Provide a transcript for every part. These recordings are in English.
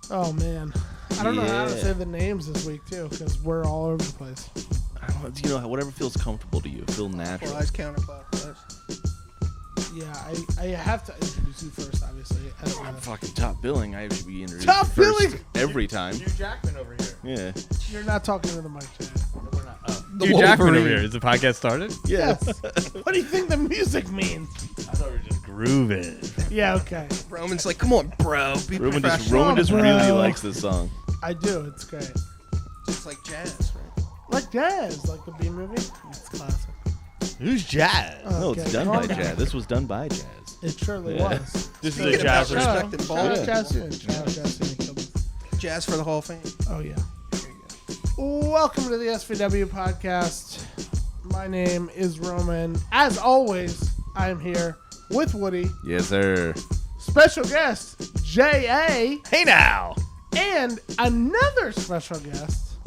Oh, man. I don't know how to say the names this week, too, because we're all over the place. I don't know, you know, whatever feels comfortable to you. Feel natural. Well, counterclockwise. Yeah, I have to introduce you first, obviously. I'm fucking top billing. I should be introduced Top first billing? every time. Hugh Jackman over here. Yeah. You're not talking to the mic, Chad. No, we're not. Hugh Jackman over here. Is the podcast started? Yes. What do you think the music means? I thought we were just grooving. Yeah, okay. Roman's like, come on, bro. Be Roman professional. just bro. really likes this song. I do. It's great. Just like jazz, right? Like jazz, like the B movie. It's classic. Who's Jazz? No, Okay, it's done calm by down. Jazz. This was done by Jazz. It surely Yeah. was. This is Speaking a jazz. about Shout out- respect and shout out ball. Jazz Cine. Shout out Jazz Cine. Killed it. Jazz for the Hall of Fame. Oh, yeah. Welcome to the SVW Podcast. My name is Roman. As always, I am here with Woody, Yes, sir. special guest, J.A., Hey now. and another special guest,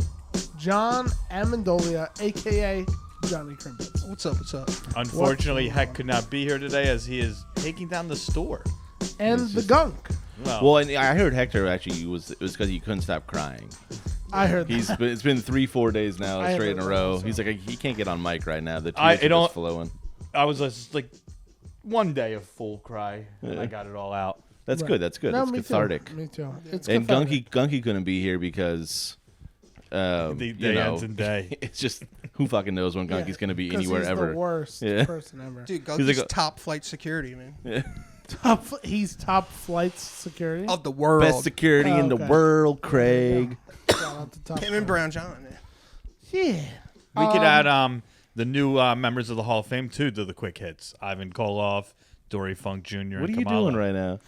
John Amendolia, a.k.a. Johnny Crimpets. What's up? What's up? Unfortunately, Heck could not be here today as he is taking down the store. And the gunk. Well, and I heard Hector actually it was because he couldn't stop crying. I heard that. It's been 3-4 days now I straight in a heard that row. also. He's like he can't get on mic right now. The I- tears it are don't- just flowing. I was just like one day of full cry, and Yeah. I got it all out. That's Right. good. That's good. No, That's me cathartic. Too. Me too. It's And cathartic. Gunky couldn't be here because The you day know, ends in day. it's just who fucking knows when Gunky's gonna be 'Cause anywhere he's ever. the worst Yeah. person ever. Dude, He's Gunky's like a- top flight security, man. Yeah. He's top flight security. Of the world. Best security in the okay. world, Craig. Shout out to top Him flight. and Brown John. Man. Yeah. We could add the new members of the Hall of Fame too to the quick hits. Ivan Koloff, Dory Funk Jr. What are and you Kamala. doing right now?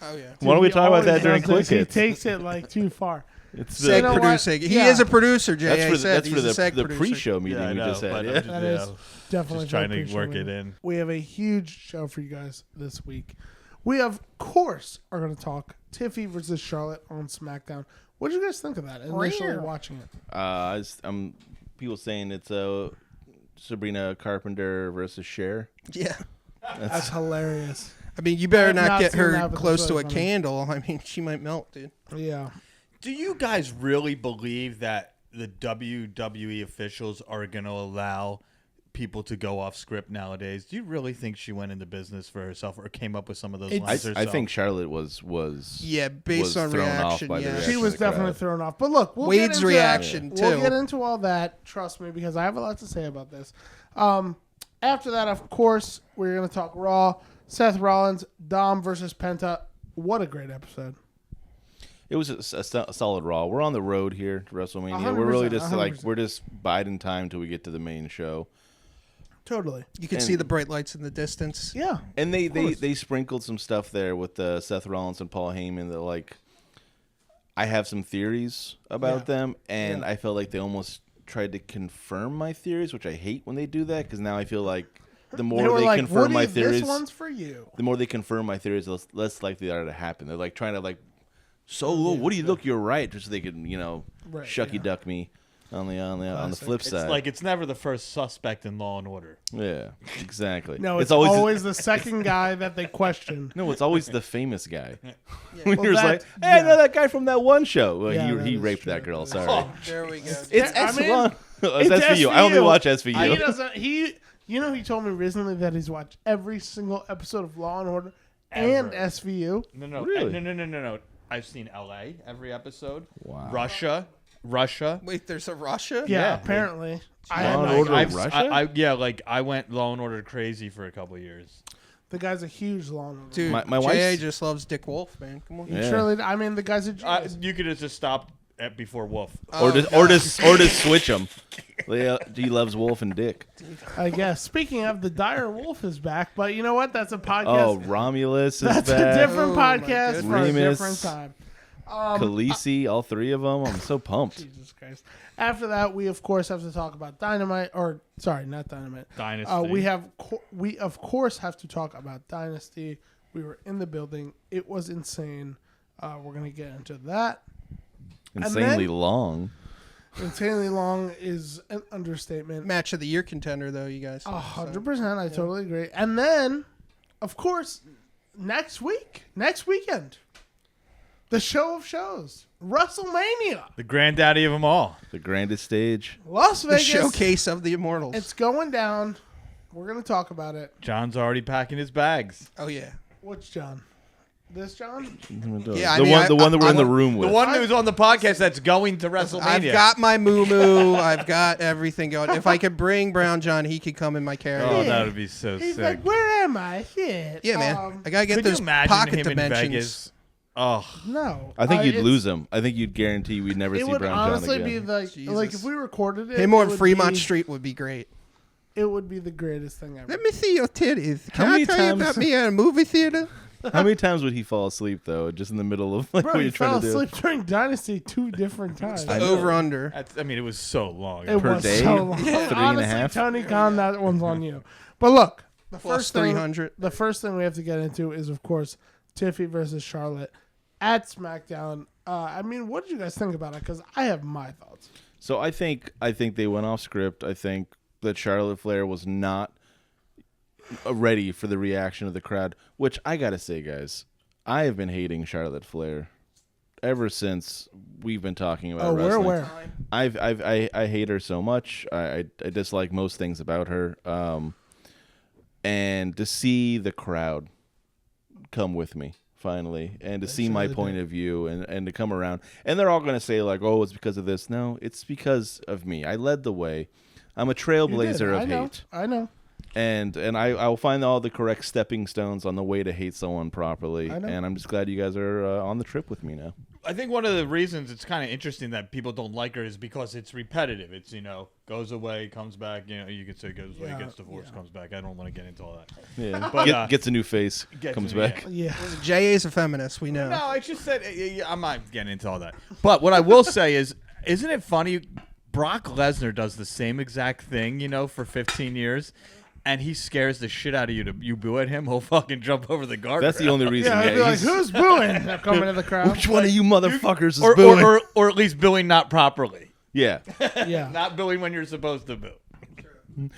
Oh, yeah. Why don't we He talk about that always during does quick this. He hits? takes it like too far. It's You know what? producing. He Yeah. is a producer, Jay. that's for said. the, He's a that's seg for the producer. pre-show meeting Yeah, I we know, just had. but Yeah. I'm That is definitely just trying for to pre-show work meeting. it in. We have a huge show for you guys this week. We, of course, are going to talk Tiffy versus Charlotte on SmackDown. What did you guys think of that initially watching it? I'm people saying it's Sabrina Carpenter versus Cher. Yeah. That's hilarious. I mean, you better I've not not get seen her that, but it's close to really a funny. candle. I mean, she might melt, dude. Yeah. Do you guys really believe that the WWE officials are going to allow people to go off script nowadays? Do you really think she went into business for herself or came up with some of those lines herself? I think Charlotte was Yeah, based was on thrown off reaction, by the yeah. reaction She of was the crowd. definitely thrown off. But look, we'll Wade's get into reaction, that. too. We'll get into all that. Trust me, because I have a lot to say about this. After that, of course, we're going to talk Raw. Seth Rollins, Dom versus Penta. What a great episode. It was a solid Raw. We're on the road here to WrestleMania. 100%, We're really just 100%. we're just biding time till we get to the main show. Totally. You can And- see the bright lights in the distance. Yeah. And course. they sprinkled some stuff there with Seth Rollins and Paul Heyman that like I have some theories about Yeah. them, and Yeah. I felt like they almost tried to confirm my theories, which I hate when they do that because now I feel like the more They were like, confirm Woody, my theories, this one's for you. the more they confirm my theories, less likely they are to happen. They're like trying to like, what do you look? You're right, just so they can Right, shucky yeah. duck me on the flip it's side. like it's never the first suspect in Law and Order. yeah, exactly. No, it's always the second guy that they question. no, it's always the famous guy. Well, You're just like, that- hey, I yeah. know that guy from that one show. Well, Yeah, that he is raped true. that girl. That is Sorry. There we go. It's I mean, S1. It's It's SVU. I only watch He SVU. doesn't. He told me recently that he's watched every single episode of Law and Order and Ever. SVU. No. Really? No. I've seen LA every episode. Wow. Russia. Wait, there's a Russia? Yeah, Yeah. apparently. I Law had and no Order idea. Russia? I went Law and Order crazy for a couple of years. The guy's a huge Law and Order. Dude, My J.A. wife's- just loves Dick Wolf, man. Come on. He Yeah. surely. I mean, the guy's a genius. You could have just stopped at before Wolf. Or just switch them. He loves Wolf and Dick. I guess. Speaking of, the Dire Wolf is back, but you know what? That's a podcast. Oh, Romulus is That's back. a different Oh, my podcast for a goodness. different time. Khaleesi, all three of them. I'm so pumped. Jesus Christ. After that, we of course have to talk about Dynamite, or sorry, not Dynamite. Dynasty. We of course have to talk about Dynasty. We were in the building. It was insane. We're gonna get into that. Insanely then- long. Insanely long is an understatement. Match of the year contender, though, you guys. 100%. I totally agree. And then, of course, next weekend, The show of shows. WrestleMania. The granddaddy of them all. The grandest stage. Las The Vegas. showcase of the Immortals. It's going down. We're going to talk about it. John's already packing his bags. oh yeah. Which John? This John? Yeah, I the mean, one, the one that we're I in the want- room with. The one who's on the podcast that's going to WrestleMania. I've got my moo-moo. I've got everything going. If I could bring Brown John, he could come in my carrier. Oh, that would be so He's sick. like, where am I? Shit. Yeah, man. I gotta get Could those you imagine pocket him dimensions. in Vegas? Oh, No. I think you'd it's- lose him. I think you'd guarantee we'd never It see would Brown John honestly again. be like Jesus. if we recorded it. Him it on would Fremont be- Street would be great. It would be the greatest thing ever. Let me see your titties. How Can I many tell you times- about me at a movie theater? How many times would he fall asleep though, just in the middle of like Bro, what he you're trying fell to do? asleep during Dynasty 2 different times. I know. Over under. that's, I mean, it was so long. It Per was day? so long. 3.5? Honestly, Tony Khan, that one's on you. But look, the Plus first thing, 300. the first thing we have to get into is, of course, Tiffy versus Charlotte at SmackDown. I mean, what did you guys think about it? Because I have my thoughts. So I think they went off script. I think that Charlotte Flair was not ready for the reaction of the crowd, which I gotta say, guys, I have been hating Charlotte Flair ever since we've been talking about wrestling. Where? I hate her so much. I dislike most things about her. And to see the crowd come with me finally, and to see my point of view, and to come around, and they're all going to say like, "Oh, it's because of this." No, it's because of me. I led the way. I'm a trailblazer of hate. I know. And I will find all the correct stepping stones on the way to hate someone properly. I know. And I'm just glad you guys are on the trip with me now. I think one of the reasons it's kind of interesting that people don't like her is because it's repetitive. It's, goes away, comes back. You could say goes away, Yeah, gets divorced, comes back. I don't want to get into all that. Yeah, But, gets a new face, gets comes a new- back. Yeah. J.A.'s a feminist, we know. No, I just said I'm not getting into all that. But what I will say is, isn't it funny? Brock Lesnar does the same exact thing, for 15 years. And he scares the shit out of you. You boo at him, he'll fucking jump over the guard. That's the only reason. Yeah, I'd be like, he's- who's booing? They're coming to the crowd. Which one of you motherfuckers is or, booing? or at least booing not properly. Yeah. Yeah. Not booing when you're supposed to boo.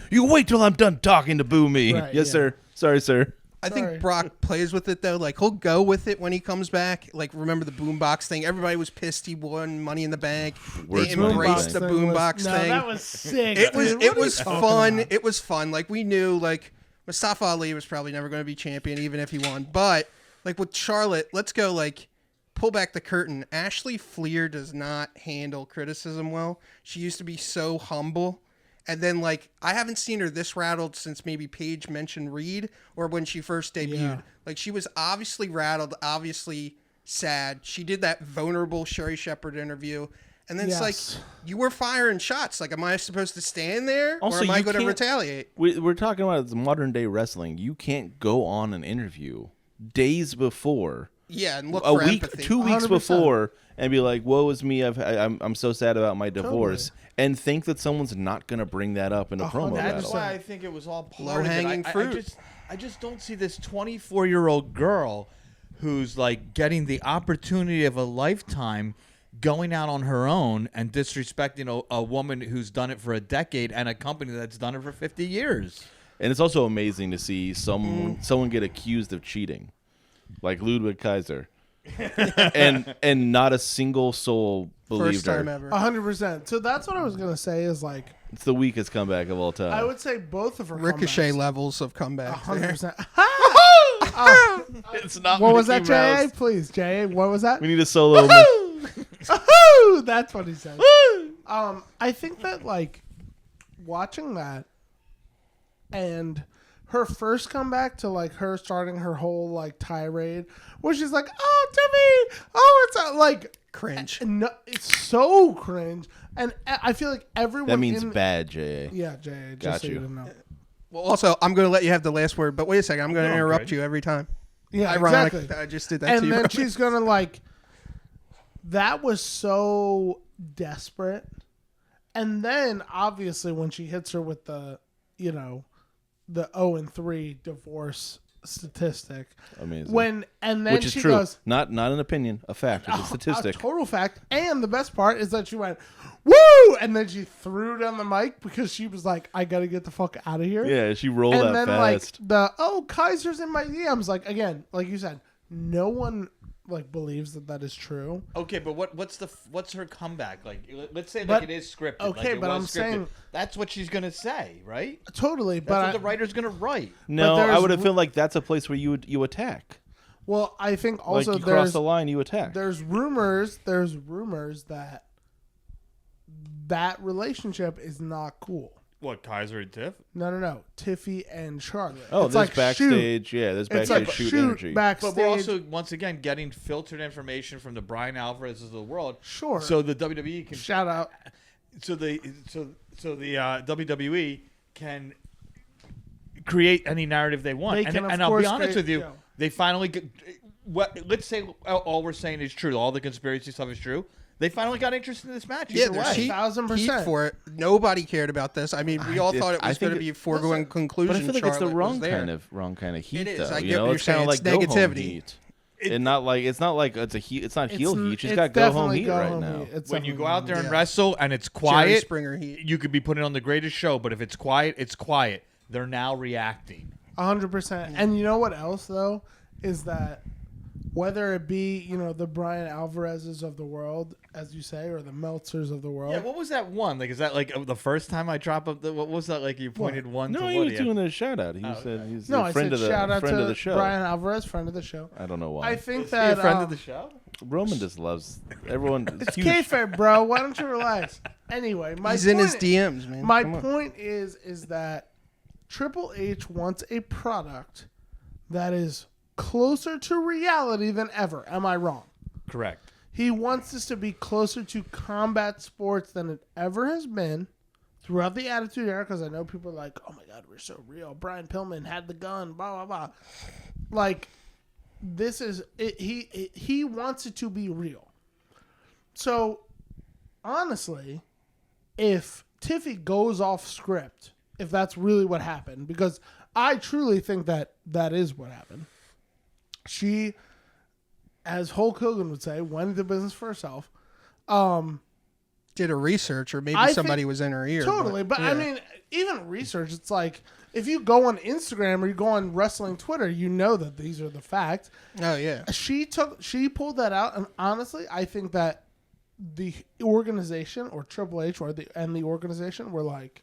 You wait till I'm done talking to boo me. Right, yes, yeah. sir. Sorry, sir. I Sorry. think Brock plays with it though. Like he'll go with it when he comes back. Like remember the boombox thing? Everybody was pissed he won Money in the Bank. Worst They Money in the embraced the Bank. boombox No, thing. that was sick. It was dude. it What are you was talking fun. about? It was fun. Like we knew like Mustafa Ali was probably never going to be champion even if he won. But like with Charlotte, let's go like pull back the curtain. Ashley Fleer does not handle criticism well. She used to be so humble. And then, like, I haven't seen her this rattled since maybe Paige mentioned Reed or when she first debuted. Yeah. Like, she was obviously rattled, obviously sad. She did that vulnerable Sherry Shepherd interview. And then it's like, Yes. you were firing shots. Like, am I supposed to stand there Also, or am I you going to can't- retaliate? We're talking about modern day wrestling. You can't go on an interview days before, Yeah, and look a for week, empathy. 2 weeks 100%. before, and be like, "Woe is me! I'm so sad about my divorce," and think that someone's not going to bring that up in a promo 100%. That's battle. why I think it was all part Low-hanging of it. fruit. I just don't see this 24-year-old girl who's like getting the opportunity of a lifetime going out on her own and disrespecting a woman who's done it for a decade and a company that's done it for 50 years. And it's also amazing to see someone get accused of cheating, like Ludwig Kaiser, and not a single soul believed First time her. ever. 100%. So that's what I was gonna say. Is like It's the weakest comeback of all time. I would say both of her Ricochet comebacks, levels of comeback. 100%. It's not. What was that, Mickey J.A.? Mouse. Please, J.A. What was that? We need a solo. Woohoo! That's what he said. I think that like watching that and her first comeback to like her starting her whole like tirade where she's like, "Oh, Tiffy, oh, it's like Cringe. no, it's so cringe." And I feel like everyone That means in, bad, J.A. Yeah, J.A. Just Got so you you. didn't know. Well, also, I'm going to let you have the last word, but wait a second. I'm going to No, interrupt Craig. you every time. Yeah, Ironic exactly. that I just did that And to you. then she's gonna like. That was so desperate, and then obviously when she hits her with the 0-3 divorce statistic, Amazing. and then Which is she true. goes, Not an opinion, a fact. It's a statistic. a total fact. And the best part is that she went, "Woo!" and then she threw down the mic because she was like, "I gotta get the fuck out of here." Yeah, she rolled and that then fast. like Kaiser's in my DMs. Like again, like you said, no one believes that is true. Okay, but what's her comeback? Like, let's say But- it is scripted. okay, like it but was I'm scripted. saying- That's what she's gonna say, right? Totally, That's but what the writer's gonna write. No, there's I would have feel like that's a place where you attack. well, I think Like also you cross there's the line, you attack. there's rumors that relationship is not cool. What, Kaiser and Tiff? No. Tiffy and Charlotte. Oh, it's there's like backstage. Shoot. Yeah, there's It's backstage like shoot energy. backstage. But we're also once again getting filtered information from the Brian Alvarez's of the world. Sure. So the WWE can Shout out. so the WWE can create any narrative they want. They can, of and I'll be course, honest create- with you, yeah. they finally get, let's say all we're saying is true. All the conspiracy stuff is true. They finally got interested in this match. Yeah, either there's way. heat, 1000%. heat for it. Nobody cared about this. I mean, we all thought it I was think going to be a foregone conclusion. But I feel like it's the Charlotte wrong kind of heat, It is. though. I You get know, what it's you're kind of saying. like It's go home negativity. heat, and not like it's not heel heat. She's It's got go home definitely heat go right home now. heat. It's When you definitely go out there and Yeah. wrestle and it's Jerry quiet, Springer heat. you could be putting on the greatest show. But if it's quiet, it's quiet. They're now reacting. 100%. And you know what else though is that whether it be the Brian Alvarez's of the world, as you say, or the Meltzers of the world. Yeah, what was that one? Like, is that like the first time I drop up? What was that like? You pointed one No, to he was Woody. doing a shout out. He said he's no, a I friend said of the shout out friend to of the show. Brian Alvarez, friend of the show. I don't know why. I think Is he that a friend of the show? Roman just loves everyone. it's huge. kayfabe, bro. Why don't you relax? Anyway, He's in his DMs, man. My Come on. point is that Triple H wants a product that is closer to reality than ever. Am I wrong? Correct. He wants this to be closer to combat sports than it ever has been throughout the Attitude Era, because I know people are like, oh my God, we're so real. Brian Pillman had the gun, blah, blah, blah. Like, this is, he wants it to be real. So, honestly, if Tiffy goes off script, if that's really what happened, because I truly think that is what happened. She, as Hulk Hogan would say, went into business for herself. Did a research, or maybe I somebody think- was in her ear. Totally, but I yeah. mean, even research, it's like if you go on Instagram or you go on wrestling Twitter, you know that these are the facts. Oh yeah. She pulled that out, and honestly, I think that the organization or Triple H and the organization were like,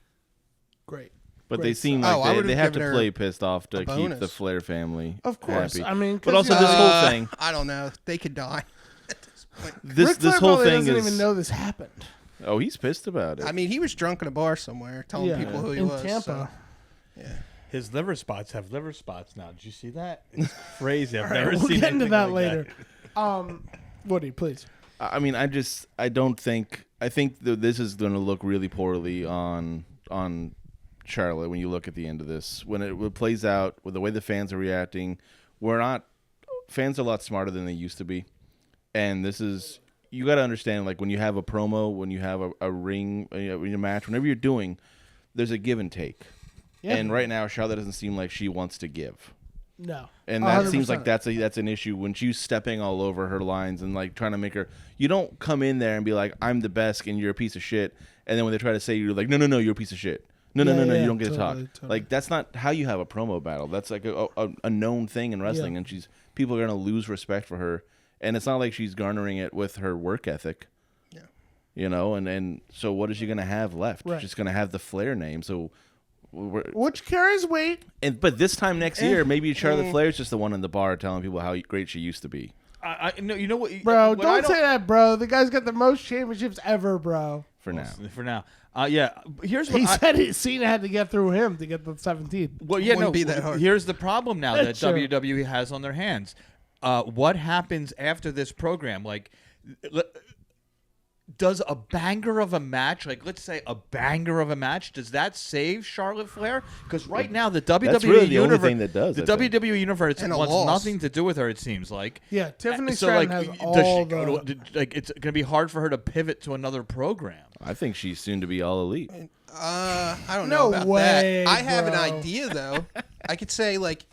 great. But Great they seem stuff. like I they would've have given to her play pissed off to a keep bonus. the Flair family. Of course, happy. I mean, But also this whole thing. I don't know. They could die. At this point. This Flair whole probably thing doesn't is. even know this happened. Oh, he's pissed about it. I mean, he was drunk in a bar somewhere, telling people who he in was. Tampa. So, yeah. His liver spots have liver spots now. Did you see that? It's crazy. I've All right, never we'll seen get into anything that like later. Woody, please. I mean, I think that this is going to look really poorly on Charlotte when you look at the end of this. When it plays out with the way the fans are reacting, fans are a lot smarter than they used to be. And this is, you got to understand, like when you have a promo, when you have a ring, a match, whenever you're doing, there's a give and take. Yeah. And right now, Charlotte doesn't seem like she wants to give. No. And that seems 100%. like that's an issue when she's stepping all over her lines and like trying to make her. You don't come in there and be like, I'm the best and you're a piece of shit. And then when they try to say you're like, no, you're a piece of shit. No, Yeah, you yeah, don't get to totally, talk. totally. Like that's not how you have a promo battle. That's like a known thing in wrestling, Yeah. and people are gonna lose respect for her. And it's not like she's garnering it with her work ethic. Yeah. You know, and so what is she gonna have left? Right. She's gonna have the Flair name. So. Which carries weight. But this time next year, maybe Charlotte Flair's just the one in the bar telling people how great she used to be. No, you know what, Bro, what I don't say that, bro. The guy's got the most championships ever, bro. For now. For now, yeah. Here's what He said Cena had to get through him to get the 17. Well, yeah, Wouldn't no. be that hard. Here's the problem now that Sure. WWE has on their hands. What happens after this program? Like, does a banger of a match, like let's say a banger of a match, does that save Charlotte Flair? Because right now the WWE That's really the only universe, thing that does, the I think. WWE universe And a wants loss. nothing to do with her. It seems like. Yeah, Tiffany So Stratton like, has does all she, the... like it's gonna be hard for her to pivot to another program. I think she's soon to be all elite. I don't No know about way, that. I have an bro. idea though. I could say like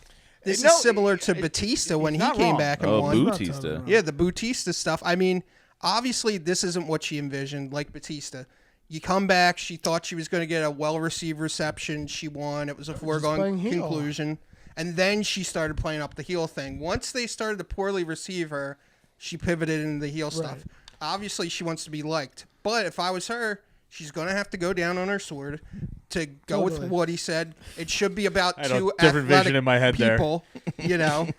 this No, is similar to Batista when he's he not came wrong. back and Oh, won. Bautista. Yeah, the Bautista stuff. I mean, obviously this isn't what she envisioned, like Batista. You come back, she thought she was going to get a well-received reception. She won. It was a playing foregone heel. conclusion. And then she started playing up the heel thing. Once they started to poorly receive her, she pivoted into the heel Right. stuff. Obviously, she wants to be liked. But if I was her, she's going to have to go down on her sword to go with Totally. what he said. It should be about I had a two different athletic vision in my head there. people, you know.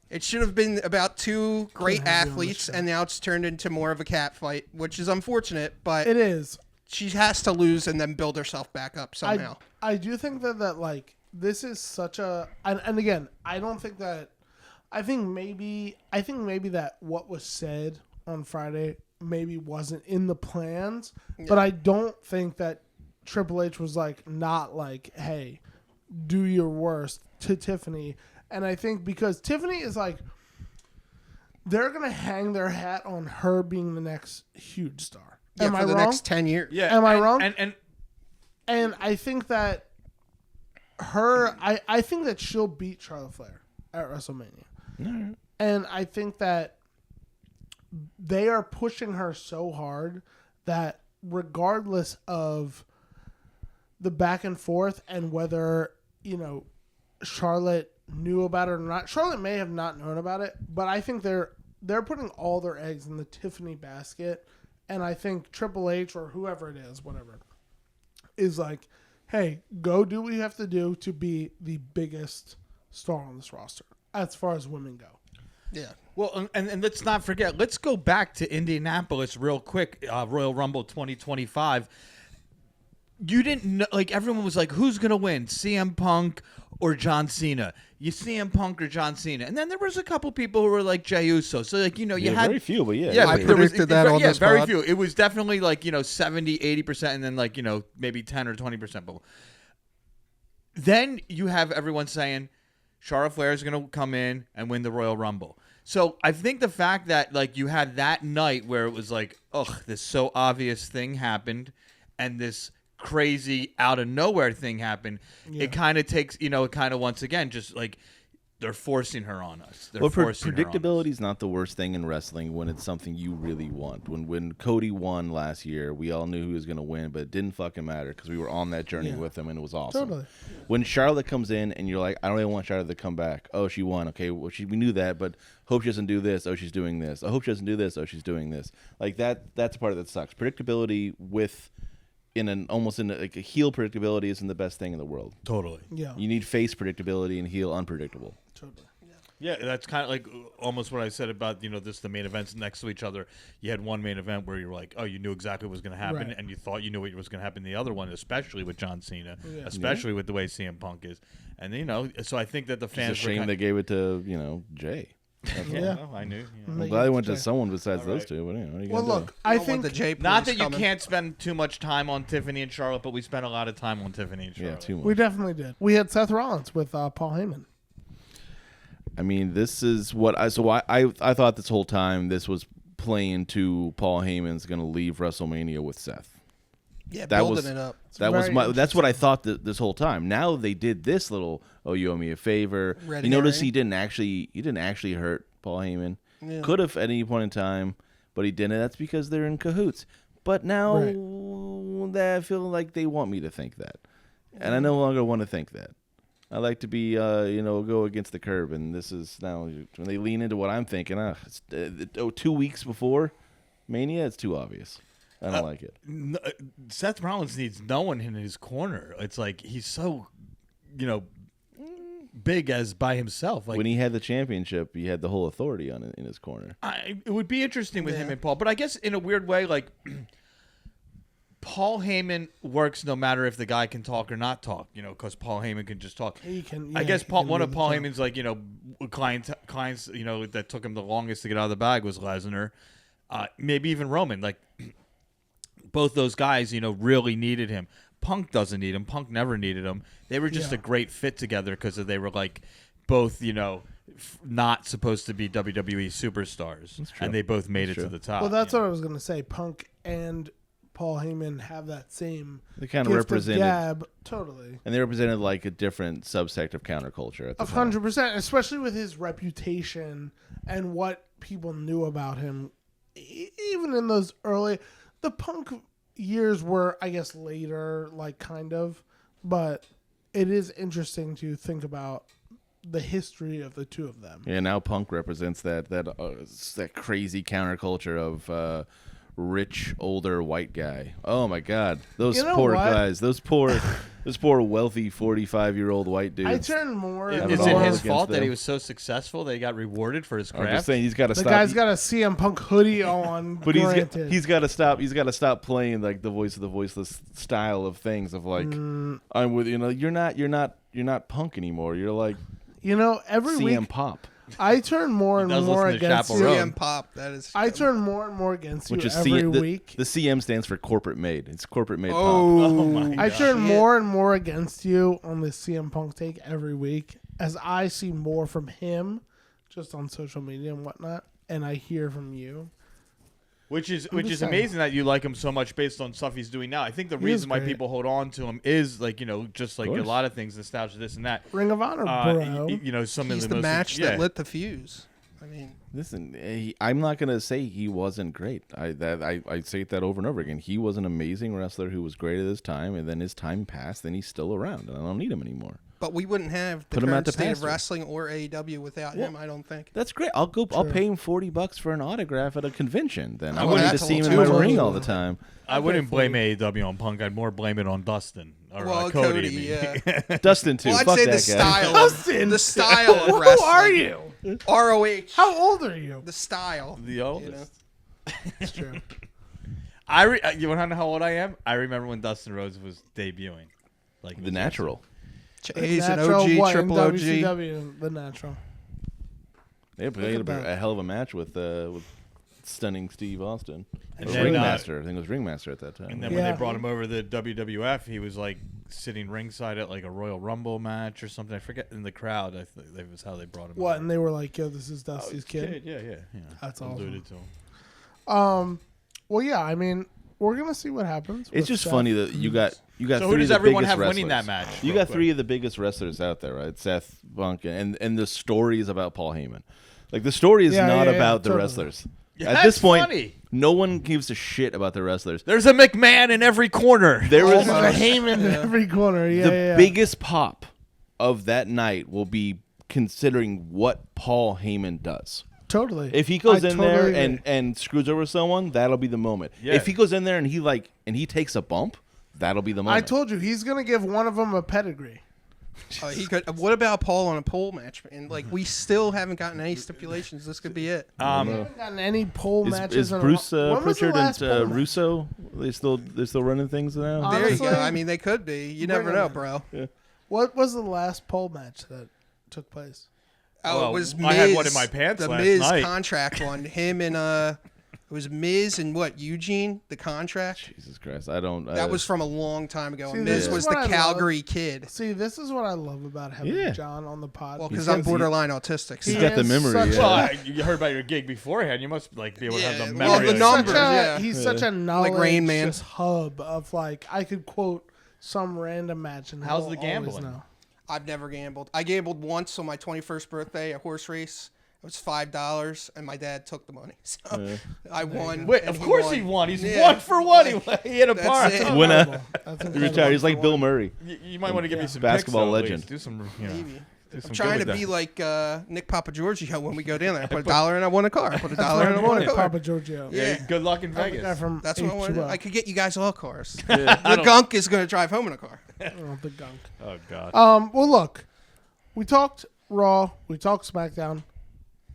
It should have been about two great Couldn't have you on the athletes, show. and now it's turned into more of a cat fight, which is unfortunate, but It is. she has to lose and then build herself back up somehow. I do think that like this is such a and again, I don't think that I think maybe that what was said on Friday maybe wasn't in the plans, but I don't think that Triple H was like not like, hey, do your worst to Tiffany. And I think because Tiffany is like they're gonna hang their hat on her being the next huge star. Am for I the wrong? next 10 years. Yeah. Am I wrong? And And I think that I think that she'll beat Charlotte Flair at WrestleMania. And I think that they are pushing her so hard that regardless of the back and forth and whether, Charlotte knew about it or not, Charlotte may have not known about it, but I think they're putting all their eggs in the Tiffany basket. And I think Triple H or whoever it is, whatever, is like, hey, go do what you have to do to be the biggest star on this roster as far as women go. Yeah. Well, and let's not forget, let's go back to Indianapolis real quick, Royal Rumble 2025. You didn't know, like, everyone was like, who's going to win, CM Punk or John Cena? You CM Punk or John Cena? And then there was a couple people who were like Jey Uso. So, like, you had very few, but yeah. I there was- predicted that on this very pod. few. It was definitely like, 70, 80%, and then like, maybe 10 or 20%. But then you have everyone saying Charlotte Flair is going to come in and win the Royal Rumble. So I think the fact that like you had that night where it was like, ugh, this so obvious thing happened, and this crazy out of nowhere thing happened, it kind of takes, it kind of once again just like they're forcing her on us. They're forcing her on us. Predictability is not the worst thing in wrestling when it's something you really want. When Cody won last year, we all knew who was going to win, but it didn't fucking matter because we were on that journey with him, and it was awesome. Totally. When Charlotte comes in and you're like, I don't even want Charlotte to come back. Oh, she won. Okay, well, we knew that, but hope she doesn't do this. Oh, she's doing this. I hope she doesn't do this. Oh, she's doing this. Like that's the part that sucks. Predictability like a heel predictability isn't the best thing in the world. Totally. Yeah. You need face predictability and heel unpredictable. Totally. Yeah, that's kind of like almost what I said about, the main events next to each other. You had one main event where you were like, oh, you knew exactly what was going to happen, Right. and you thought you knew what was going to happen in the other one, especially with John Cena, Yeah. especially with the way CM Punk is. And, so I think that the It's fans a shame they gave it to, Jay. Yeah. Well, I knew. I'm glad they went to someone besides those two. But what are you Well, gonna look, do? I Don't want think the J Not police that you coming. can't spend too much time on Tiffany and Charlotte, but we spent a lot of time on Tiffany and Charlotte. Yeah, too much. we definitely did. We had Seth Rollins with Paul Heyman. I mean, this is what I thought this whole time this was playing to Paul Heyman's going to leave WrestleMania with Seth. Yeah, That building was- it up. That was very that's what I thought this whole time. Now they did this little, oh, you owe me a favor. Red you notice herring. he didn't actually hurt Paul Heyman. Yeah. Could have at any point in time, but he didn't. That's because they're in cahoots. But now I feel like they want me to think that, and I no longer want to think that. I like to be, go against the curb, and this is now when they lean into what I'm thinking. It's, 2 weeks before Mania, it's too obvious. I don't like it. Seth Rollins needs no one in his corner. It's like he's so, big as by himself. Like When he had the championship, he had the whole authority on it in his corner. it would be interesting with him and Paul, but I guess in a weird way, like Paul Heyman works no matter if the guy can talk or not talk, because Paul Heyman can just talk. He can. I yeah, guess he can one of really Paul talk. Heyman's like clients that took him the longest to get out of the bag was Lesnar, maybe even Roman. Like both those guys, really needed him. Punk doesn't need him. Punk never needed him. They were just a great fit together because they were like both not supposed to be WWE superstars, and they both made it to the top. Well, that's what I was gonna say. Punk and Paul Heyman have that same. They kind of gift represented, gab, totally. and they represented like a different subsect of counterculture at the time. 100%, especially with his reputation and what people knew about him. Even in those the Punk years were, I guess, later, like kind of, but it is interesting to think about the history of the two of them. Yeah, now Punk represents that crazy counterculture of rich older white guy. Oh my God, those poor guys, those poor wealthy 45-year-old white dudes. I turn more. Have Is it it all his against fault that them. he was so successful that he got rewarded for his I'm just craft? saying he's got to The stop. guy's got a CM Punk hoodie on. But granted. he's got to stop. He's got to stop playing like the voice of the voiceless style of things. Of like, I'm with you're not Punk anymore. You're like every CM week Pop. I turn more and does more listen to against you. Chaperone. CM Pop. That is. I turn more and more against Which you is every week. The CM stands for corporate made. It's corporate made Pop. Oh my I God. turn more and more against you on the CM Punk take every week as I see more from him just on social media and whatnot, and I hear from you. Which is just saying. amazing that you like him so much based on stuff he's doing now. I think the He reason is why great. people hold on to him is like just like a course. lot of things, nostalgia, this and that. Ring of Honor, bro. Some He's of the most match yeah. that lit the fuse. I mean, Listen, I'm not gonna say he wasn't great. I say that over and over again. He was an amazing wrestler who was great at his time, and then his time passed, and he's still around, and I don't need him anymore. but we wouldn't have the Put him at current the state of pasture. wrestling or AEW without him. I don't think. That's great. I'll pay him $40 for an autograph at a convention. Then I Well, wouldn't need to that's a see him in little my too ring much. all the time. I wouldn't blame AEW on Punk. I'd more blame it on Dustin or Well, Cody. Cody, I mean. yeah. Dustin too. Well, I'd Fuck say that the guy. style. Dustin! The style of Who wrestling. are you? ROH. How old are you? The style. The oldest. It's true. You want to know how old I am? I remember when Dustin Rhodes was debuting. Like The Natural. He's an Natural, OG, what, in triple OG. WCW, the Natural. They played at that. a hell of a match with stunning Steve Austin. And Or then, Ringmaster. I think it was Ringmaster at that time. And then Yeah. when they brought him over to the WWF, he was like sitting ringside at like a Royal Rumble match or something. I forget in the crowd. I think that was how they brought him. What? over. And they were like, "Yo, this is Oh, Dusty's his kid." Yeah. That's awesome. Alluded to him. Well, yeah. I mean, we're gonna see what happens. It's with just Seth. funny that you got So three who of does the everyone biggest have winning wrestlers. that match? You real got quick? three of the biggest wrestlers out there, right? Seth, Punk, and the story is about Paul Heyman. Like the story is Yeah, not yeah, about the totally. wrestlers. Yeah, At that's this point, funny. no one gives a shit about the wrestlers. There's a McMahon in every corner. There is There's a Heyman in every corner. Yeah, the yeah. biggest pop of that night will be considering what Paul Heyman does. Totally. If he goes I in totally there agree. and screws over someone, that'll be the moment. Yeah. If he goes in there and he takes a bump, that'll be the moment. I told you he's gonna give one of them a pedigree. He could. What about Paul on a pole match? And like, we still haven't gotten any stipulations. This could be it. We haven't gotten any pole matches. Is in a Bruce while. When was the Pritchard last and pole match? Russo they're still running things now? There you Honestly, go. I mean, they could be. You never Bring know, him bro. What was the last pole match that took place? Oh, Well, it was Miz. I had one in my pants the last Miz night. contract one. Him and it was Miz and what? Eugene, the contract. Jesus Christ, I don't. That was from a long time ago. See, And this Miz is was what the I love. Calgary kid. See, this is what I love about having Yeah. John on the pod. Well, He's because I'm got- borderline autistic. He's so- got the is memory, such yeah. Well, you heard about your gig beforehand. You must like be able to have Yeah, the well, memory. the of numbers, such a, yeah. he's such a knowledge Rain Man. just hub of like I could quote some random match and How's he'll the always gambling? know. I've never gambled. I gambled once on my 21st birthday, a horse race. It was $5, and my dad took the money. So I won. Wait, and of course he won. He's Yeah, 1 for 1. like, He hit a that's bar. it. When That's he incredible. retired. He's like Bill Murray. You might want to give me some Basketball picks, though, at legend. least. Do some, Maybe. do some I'm trying to good be with like Nick Papagiorgio when we go down there. I put $1 and I won a car. I put $1 and I won a car. Papa Giorgio. that. Yeah, good luck in The guy Vegas. from That's what I want to do. H2O. I could get you guys all cars. I The don't- gunk is going to drive home in a car. Oh, the gunk. Oh God. Well, look, we talked Raw, we talked SmackDown.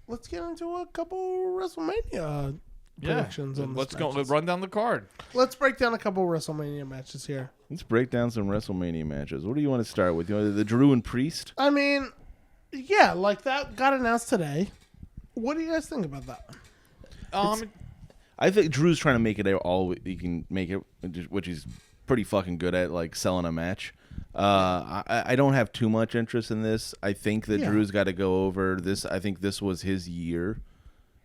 Let's get into a couple WrestleMania predictions. On Let's this go. matches. Let's run down the card. Let's break down a couple WrestleMania matches here. Let's break down some WrestleMania matches. What do you want to start with? You want the Drew and Priest? I mean, yeah, like that got announced today. What do you guys think about that? I think Drew's trying to make it all he can make it, which he's pretty fucking good at, like selling a match. I don't have too much interest in this. I think that Yeah. Drew's got to go over this. I think this was his year.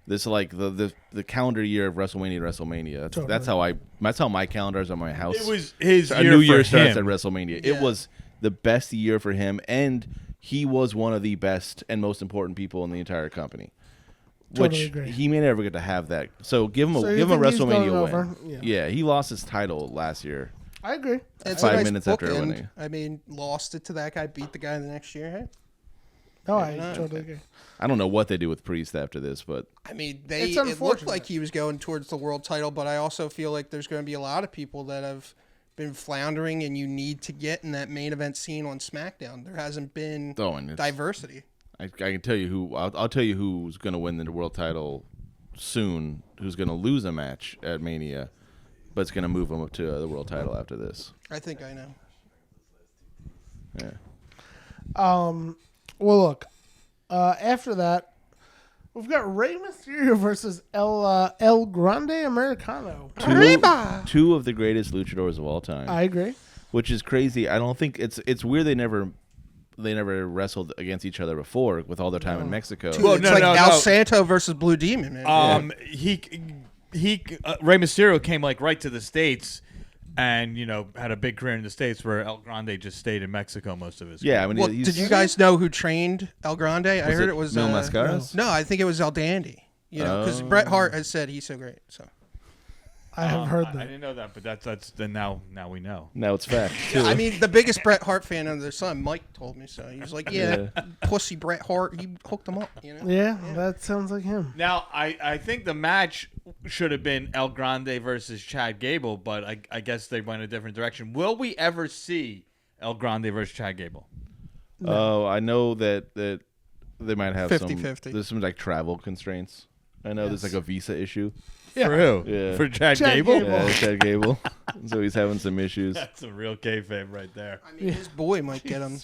This like the calendar year of WrestleMania. Totally. That's how my calendars on my house. It was his a year new for year starts at him. WrestleMania. Yeah. It was the best year for him, and he was one of the best and most important people in the entire company. Totally Which agree. he may never get to have that. So give him a So you give him a think he's going WrestleMania over? win. Yeah. Yeah, he lost his title last year. I agree. It's 5 a nice minutes after bookend. winning. I mean, lost it to that guy, beat the guy the next year. Hey, No, Maybe I not. totally agree. I don't know what they do with Priest after this, but I mean, It's it looked unfortunate. like he was going towards the world title, but I also feel like there's going to be a lot of people that have been floundering, and you need to get in that main event scene on SmackDown. There hasn't been diversity. I can tell you who. I'll tell you who's going to win the world title soon. Who's going to lose a match at Mania, but it's going to move him up to the world title after this. I think I know. Yeah. Well, look. After that, we've got Rey Mysterio versus El Grande Americano. Two of the greatest luchadors of all time. I agree. Which is crazy. I don't think it's weird they never wrestled against each other before with all their time in Mexico. Dude, it's like El Santo versus Blue Demon, man. Rey Mysterio came like right to the States, and had a big career in the States, where El Grande just stayed in Mexico most of his career. Yeah, I mean, Well, did you guys know who trained El Grande? I heard it was Mil Mascaras? No, I think it was El Dandy. Because Bret Hart has said he's so great. So I have heard I that. didn't know that, but that's then now we know. Now it's fact. Too. I mean, the biggest Bret Hart fan under the sun, Mike, told me so. He was like, "Yeah, pussy Bret Hart, he hooked him up." Yeah, that sounds like him. Now, I think the match should have been El Grande versus Chad Gable, but I guess they went a different direction. Will we ever see El Grande versus Chad Gable? Oh, I know that they might have 50-50. There's some like travel constraints. I know there's like a visa issue. Yeah. For who? Yeah. For Chad Chad Gable? Gable. Yeah, Chad Gable. So he's having some issues. That's a real kayfabe right there. I mean, his boy might get him.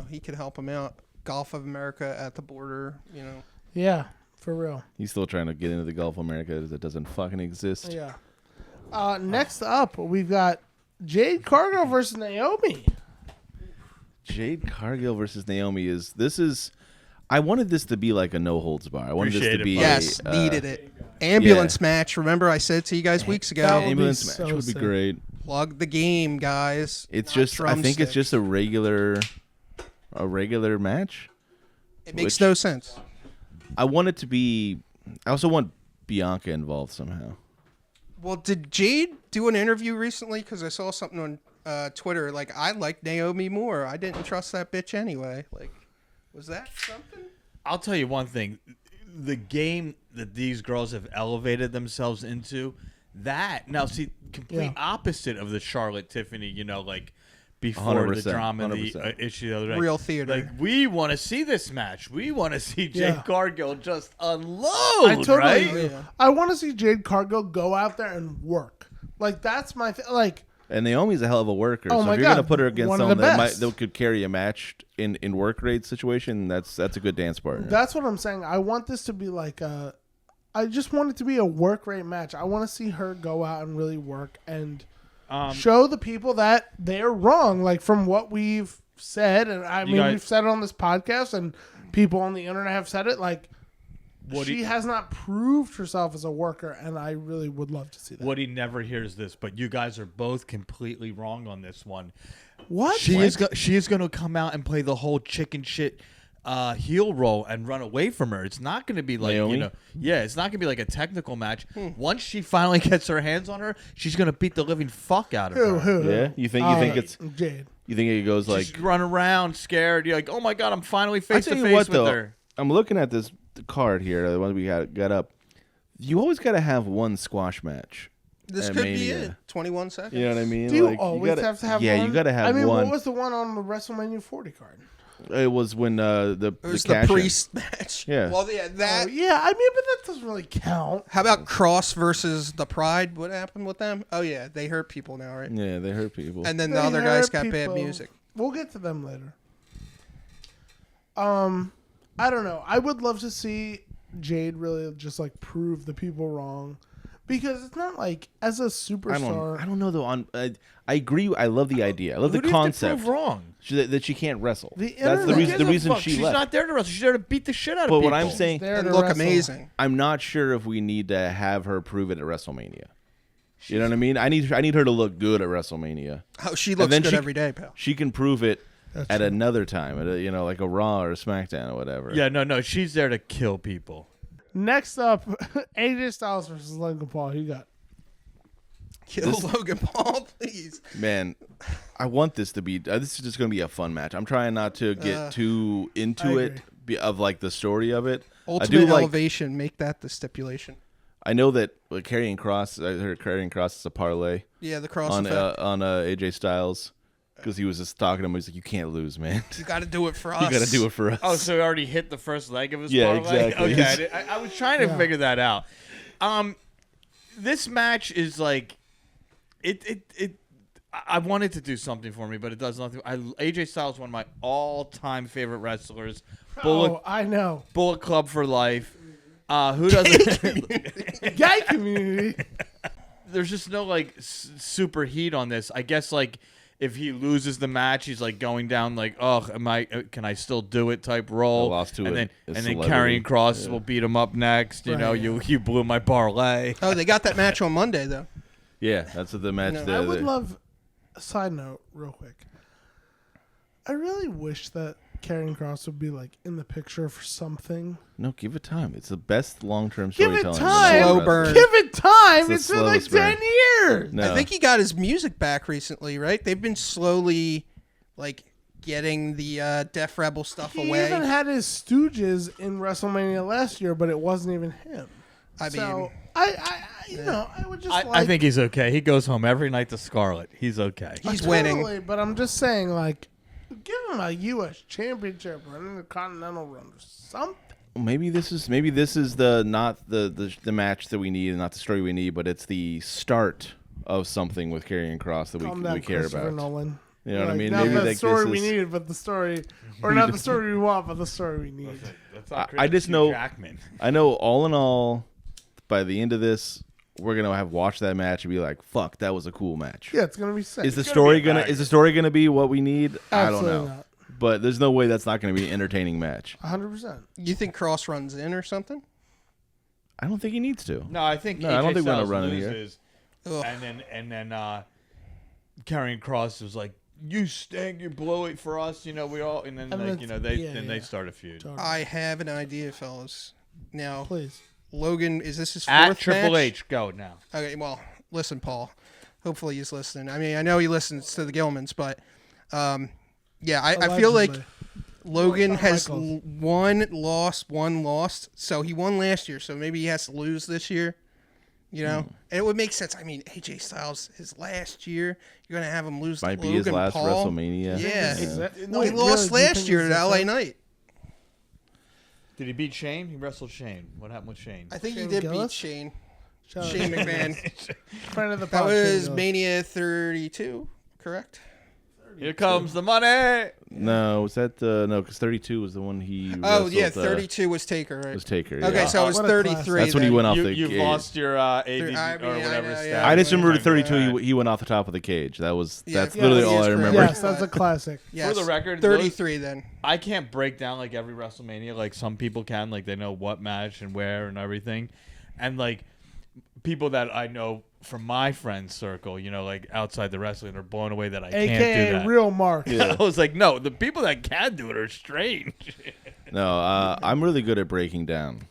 He could help him out. Gulf of America at the border. Yeah, for real. He's still trying to get into the Gulf of America that doesn't fucking exist. Yeah. Next up, we've got Jade Cargill versus Naomi. Jade Cargill versus Naomi I wanted this to be like a no holds bar. I wanted Appreciate this to it, be buddy. Yes, needed it. Ambulance match. Remember, I said to you guys weeks ago. That would be ambulance so match would be sick. great. Plug the game, guys. It's Not just I think it's drumsticks. just a regular match. It makes which- no sense. I want it to be. I also want Bianca involved somehow. Well, did Jade do an interview recently? Because I saw something on Twitter. Like, I like Naomi more. I didn't trust that bitch anyway. Like, was that something? I'll tell you one thing. The game that these girls have elevated themselves into, complete opposite of the Charlotte Tiffany, like before 100%, the drama and the 100%. issue the other day. Real theater. Like, we want to see this match. We want to see Jade Yeah. Cargill just unload, I totally right? agree. Yeah. I want to see Jade Cargill go out there and work. Like, that's my thing. Like, And Naomi's a hell of a worker. Oh so my if you're gonna God, put her against one of someone the best. that could carry a match in work rate situation, that's a good dance partner. that's what I'm saying. I want this to be like I just want it to be a work rate match. I want to see her go out and really work and show the people that they're wrong. Like, from what we've said, and I mean, we've said it on this podcast, and people on the internet have said it. Like, she has not proved herself as a worker, and I really would love to see that. Woody never hears this, but you guys are both completely wrong on this one. What? She is going to come out and play the whole chicken shit heel role and run away from her. It's not going to be like Naomi? it's not going to be like a technical match. Once she finally gets her hands on her, she's going to beat the living fuck out of her. Who? Yeah, you think it's Jade? you think it goes like Just run around scared. You're like, oh my god, I'm finally face to tell you face what, with though, her. I'm looking at this card here, the one we got up. You always got to have one squash match. This at could be Mania. it. 21 seconds. You know what I mean? Do you Like, always gotta, have to have yeah, one? you got to have I mean, one. what was the one on the WrestleMania 40 card? It was when It was the cash-in. priest match. Yeah. Well, yeah, that. Oh, yeah, I mean, but that doesn't really count. How about Cross versus the Pride? What happened with them? Oh, yeah, they hurt people now, right? Yeah, they hurt people. And then the They other guys hurt got bad people. music. We'll get to them later. I don't know. I would love to see Jade really just like prove the people wrong, because it's not like as a superstar. I don't know though. I agree. I love the idea. I love Who the do you have to concept. prove wrong? That she can't wrestle. The That's the internet- reason. The Who gives a reason fuck? she She's left. not there to wrestle. She's there to beat the shit out of But people. what I'm saying, There And to look wrestle. amazing. I'm not sure if we need to have her prove it at WrestleMania. You know what I mean? I need her to look good at WrestleMania. Oh, she looks then good she- every day, pal. She can prove it That's at true. another time, at like a Raw or a SmackDown or whatever. Yeah, no, she's there to kill people. Next up, AJ Styles versus Logan Paul. Who you got? Kill Logan Paul, please. Man, I want this to be. This is just going to be a fun match. I'm trying not to get too into I it, agree. of like the story of it. Ultimate Elevation, make that the stipulation. I know that Karrion Kross. I heard Karrion Kross is a parlay. Yeah, the cross on effect. on AJ Styles because he was just talking to him. He's like, "You can't lose, man. You got to do it for us. You got to do it for us." Oh, so he already hit the first leg of his Yeah, parlay? exactly. Okay, I was trying to figure that out. This match is like, I wanted to do something for me, but it does nothing. AJ Styles is one of my all-time favorite wrestlers. I know. Bullet Club for life. Who doesn't? Gay community. There's just no like super heat on this. I guess like if he loses the match, he's like going down like, oh, can I still do it type role? I lost to and it. then Karrion Kross will beat him up next. You know, you blew my parlay. Oh, they got that match on Monday though. Yeah, that's what the match. No. there. I would love. A side note, real quick. I really wish that Karrion Kross would be like in the picture for something. No, give it time. It's the best long-term Give it storytelling. time. Slow burn. Give it time. It's It's the been like slowest burn. 10 years. No. I think he got his music back recently, right? They've been slowly like getting the Def Rebel stuff He away. even had his Stooges in WrestleMania last year, but it wasn't even him. I mean, So I would just I think he's okay. He goes home every night to Scarlet. He's okay. he's winning. Totally, but I'm just saying, like, give him a U.S. Championship run in the Continental run or something. Maybe this is the not the match that we need and not the story we need, but it's the start of something with Karrion Kross that Calm we down, care Christopher about. Nolan. You know what I mean? Not Maybe the like story this we is, needed, but the story, or not the story we want, but the story we need. I just know. Jackman. I know. All in all, by the end of this, we're gonna have watched that match and be like, "Fuck, that was a cool match." Yeah, it's gonna be sick. Is the story gonna be what we need? I don't Absolutely know. not. But there's no way that's not gonna be an entertaining match. 100%. You think Cross runs in or something? I don't think he needs to. No, I think No, AJ I don't think we're gonna Styles run in here. loses, Ugh. and then Karrion Kross was like, "You stink, you blow it for us." You know, we all, and then And like, that's- they start a feud. Totally. I have an idea, fellas. Now, Please. Logan, is this his At fourth Triple match? H, go now. Okay, well, listen, Paul. Hopefully he's listening. I mean, I know he listens to the Gilmans, but yeah, I feel like Allegedly. Logan Shawn has Michaels. one lost. So he won last year, so maybe he has to lose this year. You know, and it would make sense. I mean, AJ Styles, his last year, you're gonna have him lose. Might to be Logan his last Paul. WrestleMania. Yeah. Is that- Well, he no, lost really, do you last think year it's at LA that? Knight. Did he beat Shane? He wrestled Shane. What happened with Shane? I think Shane he did Gillis? beat Shane. Shout out. Shane McMahon. Friend of the That pod, Shane was Gillis. Mania 32, correct? Here comes the money. No, was that no? Because 32 was the one he. Oh yeah, wrestled, 32 was Taker, right? Was Taker. Okay, yeah. so it was What a 33. That's when he then. went off You, the you've cage. lost your ABV I or mean, I whatever know, stat. yeah. I just remember Okay. 32. He went off the top of the cage. That's Yeah, literally he all is I correct. remember. Yes, that's a classic. Yes. For the record, 33 then. I can't break down like every WrestleMania like some people can. Like they know what match and where and everything, and like people that I know from my friends circle, you know, like outside the wrestling, are blown away that I can't do AKA that. real Mark. I was like, no, the people that can do it are strange. No, I'm really good at breaking down.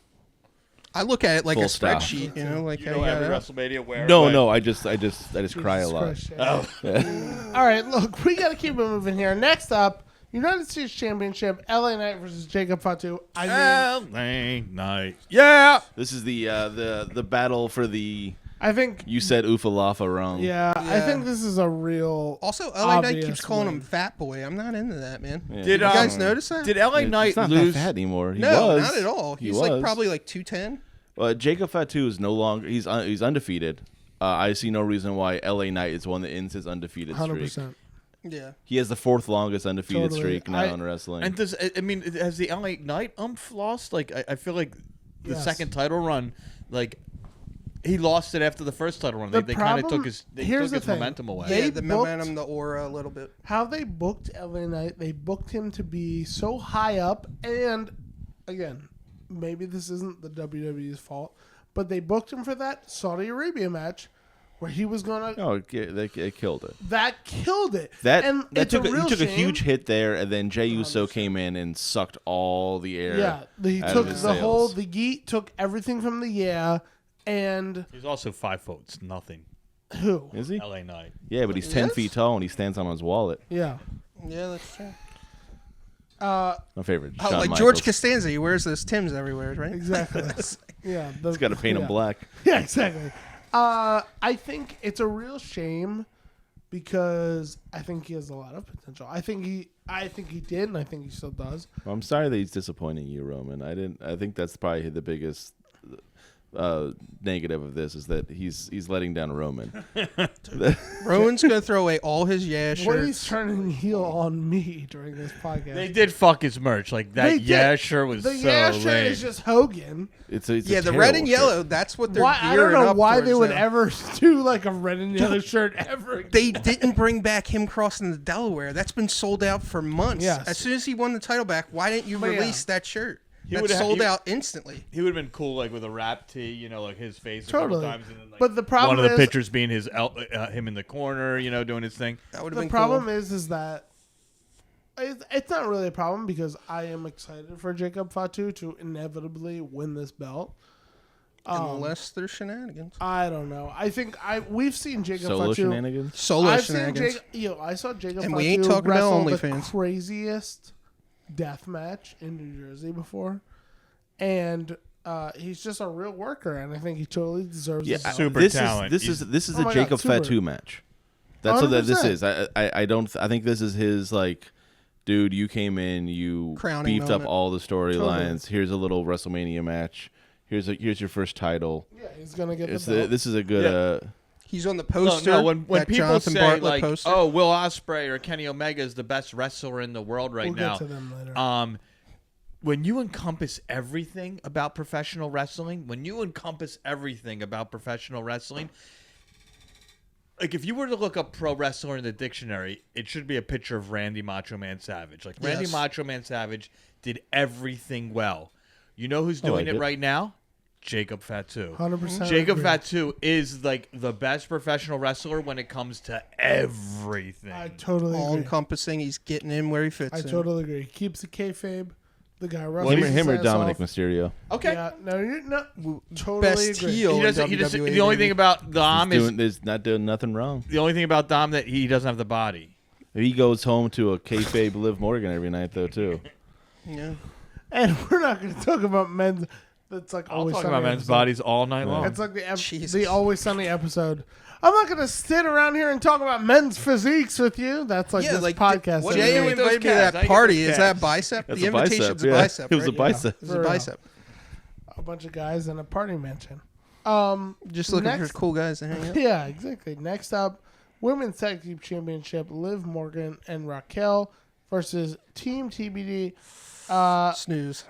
I look at it like Full a stop. spreadsheet, you know, like You how know you every got WrestleMania where? No, when? no, I just cry a Jesus lot. Christ, Shane. Oh, All right, look, we got to keep it moving here. Next up, United States Championship, LA Knight versus Jacob Fatu. I mean, LA Knight. Yeah. This is the battle for the. I think, You said Oofalafa wrong. yeah, I Yeah. think this is a real. Also, LA Knight obvious keeps calling win. him Fat Boy. I'm not into that, man. Yeah. Did You guys um, notice that? Did LA He's Knight not lose? that fat anymore. He no, was. not at all. He He's like was. probably like 210. Jacob Fatu is no longer. He's undefeated. I see no reason why LA Knight is one that ends his undefeated streak. 100%. Yeah. He has the fourth longest undefeated Totally. streak now I- in wrestling. And does I mean has the LA Knight lost? Like I feel like the Yes. second title run, like he lost it after the first title run. The They kind of problem- took his here's the thing. momentum away. They Yeah, the booked- momentum, the aura a little bit. How they booked LA Knight, they booked him to be so high up, and again, maybe this isn't the WWE's fault, but they booked him for that Saudi Arabia match where he was gonna. oh, they killed it. That killed it. That and that it's took a real he took a shame. huge hit there, and then Jey Uso came in and sucked all the air. Yeah, he out took of his the whole sails. the Yeet took everything from the yeah, and He's also 5', nothing. who? Is he? LA Knight. Yeah, but he's 10 Yes? feet tall and he stands on his wallet. Yeah. Yeah, that's true. My favorite. Oh, Shawn like Michaels. George Costanza, he wears those Tims everywhere, right? Exactly. Yeah. He's got to paint him black. Yeah, exactly. I think it's a real shame because I think he has a lot of potential. I think he did, and I think he still does. Well, I'm sorry that he's disappointing you, Roman. I think that's probably the biggest negative of this is that he's letting down Roman. Rowan's going to throw away all his What shirts. he's turning heel on me during this podcast. They did fuck his merch. Like They that did. shirt was The so shirt lame. is just Hogan. It's a Yeah, the terrible red and shirt. yellow, that's what they're Why, I gearing don't know up why they towards would now. ever do like a red and yellow shirt ever again. They didn't bring back him crossing the Delaware. That's been sold out for months. Yes. As soon as he won the title back, why didn't you But yeah. release that shirt? He That would've- sold he- out instantly. He would have been cool, like with a rap tee, like his face Totally. a couple times, and then, like, But the problem one of the is- pictures being him in the corner, doing his thing. That would have The been problem cool. is that it's not really a problem because I am excited for Jacob Fatu to inevitably win this belt. Unless there's shenanigans. I don't know. I think we've seen Jacob Solo Fatu. shenanigans. Solo I've seen shenanigans. I saw Jacob And Fatu we ain't talking about wrestle the OnlyFans. craziest death match in New Jersey before, and he's just a real worker, and I think he totally deserves Yeah, this belt. Super this talent. Is this is Oh a my Jacob God, super. Fatu match. That's what this 100%. is. I don't. I think this is his like, dude. You came in, you Crowning beefed up moment. all the storylines. Totally. Here's a little WrestleMania match. Here's your first title. Yeah, he's gonna get It's the belt. this is a good. He's on the poster. No, when that people Jonathan say Bartlett like, poster. "Oh, Will Ospreay or Kenny Omega is the best wrestler in the world right We'll now," get to them later. when you encompass everything about professional wrestling, like if you were to look up pro wrestler in the dictionary, it should be a picture of Randy Macho Man Savage. Like Randy Yes. Macho Man Savage did everything well. You know who's doing like it it. right now? Jacob Fatu. 100%. Jacob agree. Fatu is like the best professional wrestler when it comes to everything. I totally all agree. encompassing. He's getting in where he fits I in. totally agree. He keeps the kayfabe. The guy wrestles Him or his ass Dominic off. Mysterio. Okay. Yeah, no, you're not. Totally Best agree. heel. He doesn't. in WWE, The only baby. thing about Dom is There's not doing nothing wrong. the only thing about Dom that he doesn't have the body. He goes home to a kayfabe Liv Morgan every night though too. Yeah. And we're not going to talk about men's. That's like I'll always talk Sunny about men's episode. bodies all night long. It's like Jesus. the Always Sunny episode. I'm not going to sit around here and talk about men's physiques with you. That's like Yeah, this like, podcast. what is. do you Jay do with those invited me to calves? that How you get party. those Is that calves? bicep? That's The a bicep. invitation's Yeah. a bicep. It was a right? bicep. It was a For real. bicep. A bunch of guys in a party mansion. Just looking Next- for cool guys to hang out. Yeah, exactly. Next up, Women's Tag Team Championship, Liv Morgan and Raquel versus Team TBD. Snooze.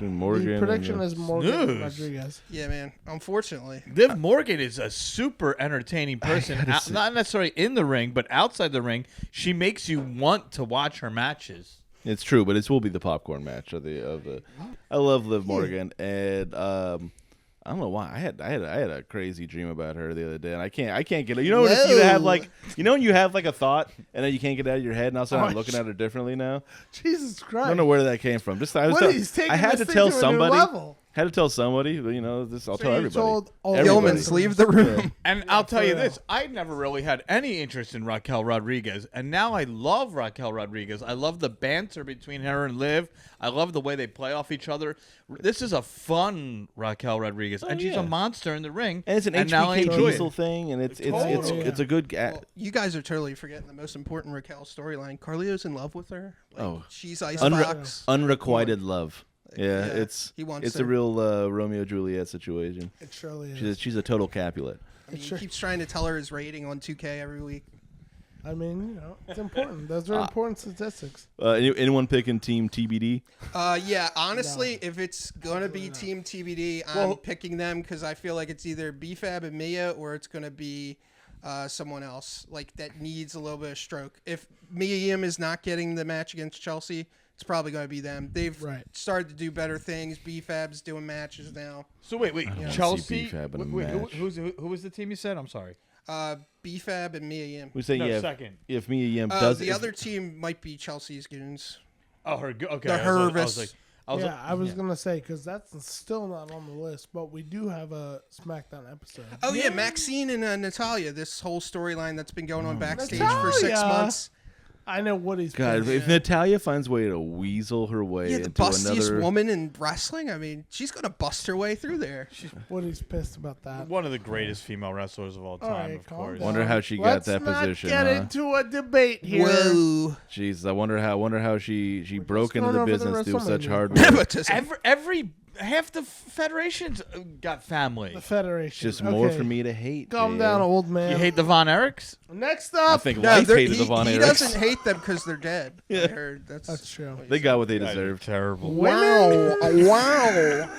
Morgan. The prediction and, is Morgan Snooze. Rodriguez. Yeah, man. Unfortunately. Liv Morgan is a super entertaining person. Not necessarily in the ring, but outside the ring. She makes you want to watch her matches. It's true, but it will be the popcorn match of the. I love Liv Morgan, and I don't know why I had a crazy dream about her the other day, and I can't get it. You know when you have like when you have like a thought and then you can't get it out of your head, and also I'm looking at her differently now. Jesus Christ. I don't know where that came from. Just I was What, tell- he's taking I had this to thing tell to a new somebody. level. Had to tell somebody, but this I'll tell you everybody. told all the Everybody. Yeomans, leave the room. And I'll tell you for real. this, I never really had any interest in Raquel Rodriguez, and now I love Raquel Rodriguez. I love the banter between her and Liv. I love the way they play off each other. This is a fun Raquel Rodriguez, and she's yeah. a monster in the ring. And it's an now I HBK enjoy Diesel it. thing, and it's Totally. it's a good. Well, you guys are totally forgetting the most important Raquel storyline. Carlito's in love with her. Like, Oh. she's Icebox. Unrequited love. Yeah, Yeah, it's he wants it's her. a real Romeo Juliet situation. It surely is. She's a total Capulet. I mean, he keeps trying to tell her his rating on 2K every week. I mean, it's important. Those are important statistics. Anyone picking Team TBD? Yeah, honestly, if it's going to be Team TBD, I'm picking them because I feel like it's either BFAB and Mia or it's going to be someone else like that needs a little bit of stroke. If Mia Yim is not getting the match against Chelsea, it's probably going to be them. They've started to do better things. BFAB's doing matches now. So wait, see Chelsea. BFAB in a Wait, match. who was the team you said? I'm sorry. BFAB and Mia Yim. We say No, second. If Mia Yim does The if- other team might be Chelsea's goons. Oh, her. Okay. The I was Hervis. like, I was I was going to say, because that's still not on the list, but we do have a SmackDown episode. Oh yeah, Maxine and Natalia. This whole storyline that's been going on backstage for 6 Natalia! months. I know Woody's God, pissed. if Natalia finds a way to weasel her way Yeah, the into bustiest another woman in wrestling. I mean, she's gonna bust her way through there. Woody's pissed about that. One of the greatest female wrestlers of all time, right, of calm course. down. Wonder how she got Let's that not position. get Huh? into a debate here. Whoa. Jeez, I wonder how she broke into going the over the business through such WrestleMania. hard work. Nepotism. Every half the federations got family. The Federation. Just more Okay. for me to hate. Calm Jay. down, old man. You hate the Von Erichs? Next I up. think No, life they're- hated the Von he Erichs. doesn't hate them because they're dead. I heard That's true. They got what they Guys are deserved. terrible. Wow. Wow.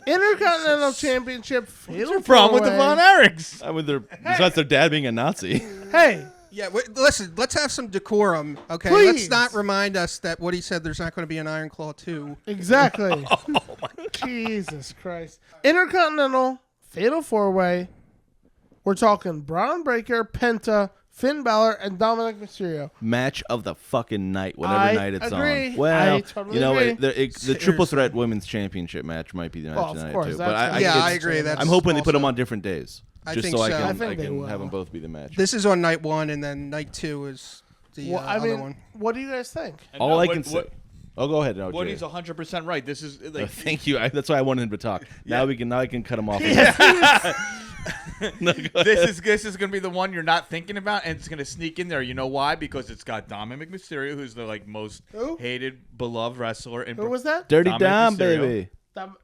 Intercontinental Championship. Fatal What's the problem with the four-way. Von Erichs? I mean, besides their dad being a Nazi. Hey. Yeah, listen, let's have some decorum, okay? Please. Let's not remind us that Woody said there's not going to be an Iron Claw 2. Exactly. Jesus Christ. Intercontinental Fatal 4-Way. We're talking Braun Breaker, Penta, Finn Balor, and Dominic Mysterio. Match of the fucking night, whatever I night it's agree. on. Well, I totally you know, agree. the triple threat women's championship match might be the match Well, of tonight course, too. that's But I, gonna Yeah, be- I agree. That's I'm hoping they put also- them on different days, I just think so I so. can I think they can will. have them both be the match. This is on night 1, and then night 2 is the Well, I other mean, one. what do you guys think? All I can say. Oh, go ahead. No, Woody's Jay. 100% right. This is like Thank you. That's why I wanted him to talk. Now I can cut him off. No, go ahead. this is gonna be the one you're not thinking about, and it's gonna sneak in there. You know why? Because it's got Dominic Mysterio, who's the most Who? hated, beloved wrestler. In Who was that? Dirty Dominic Dom, Mysterio. baby.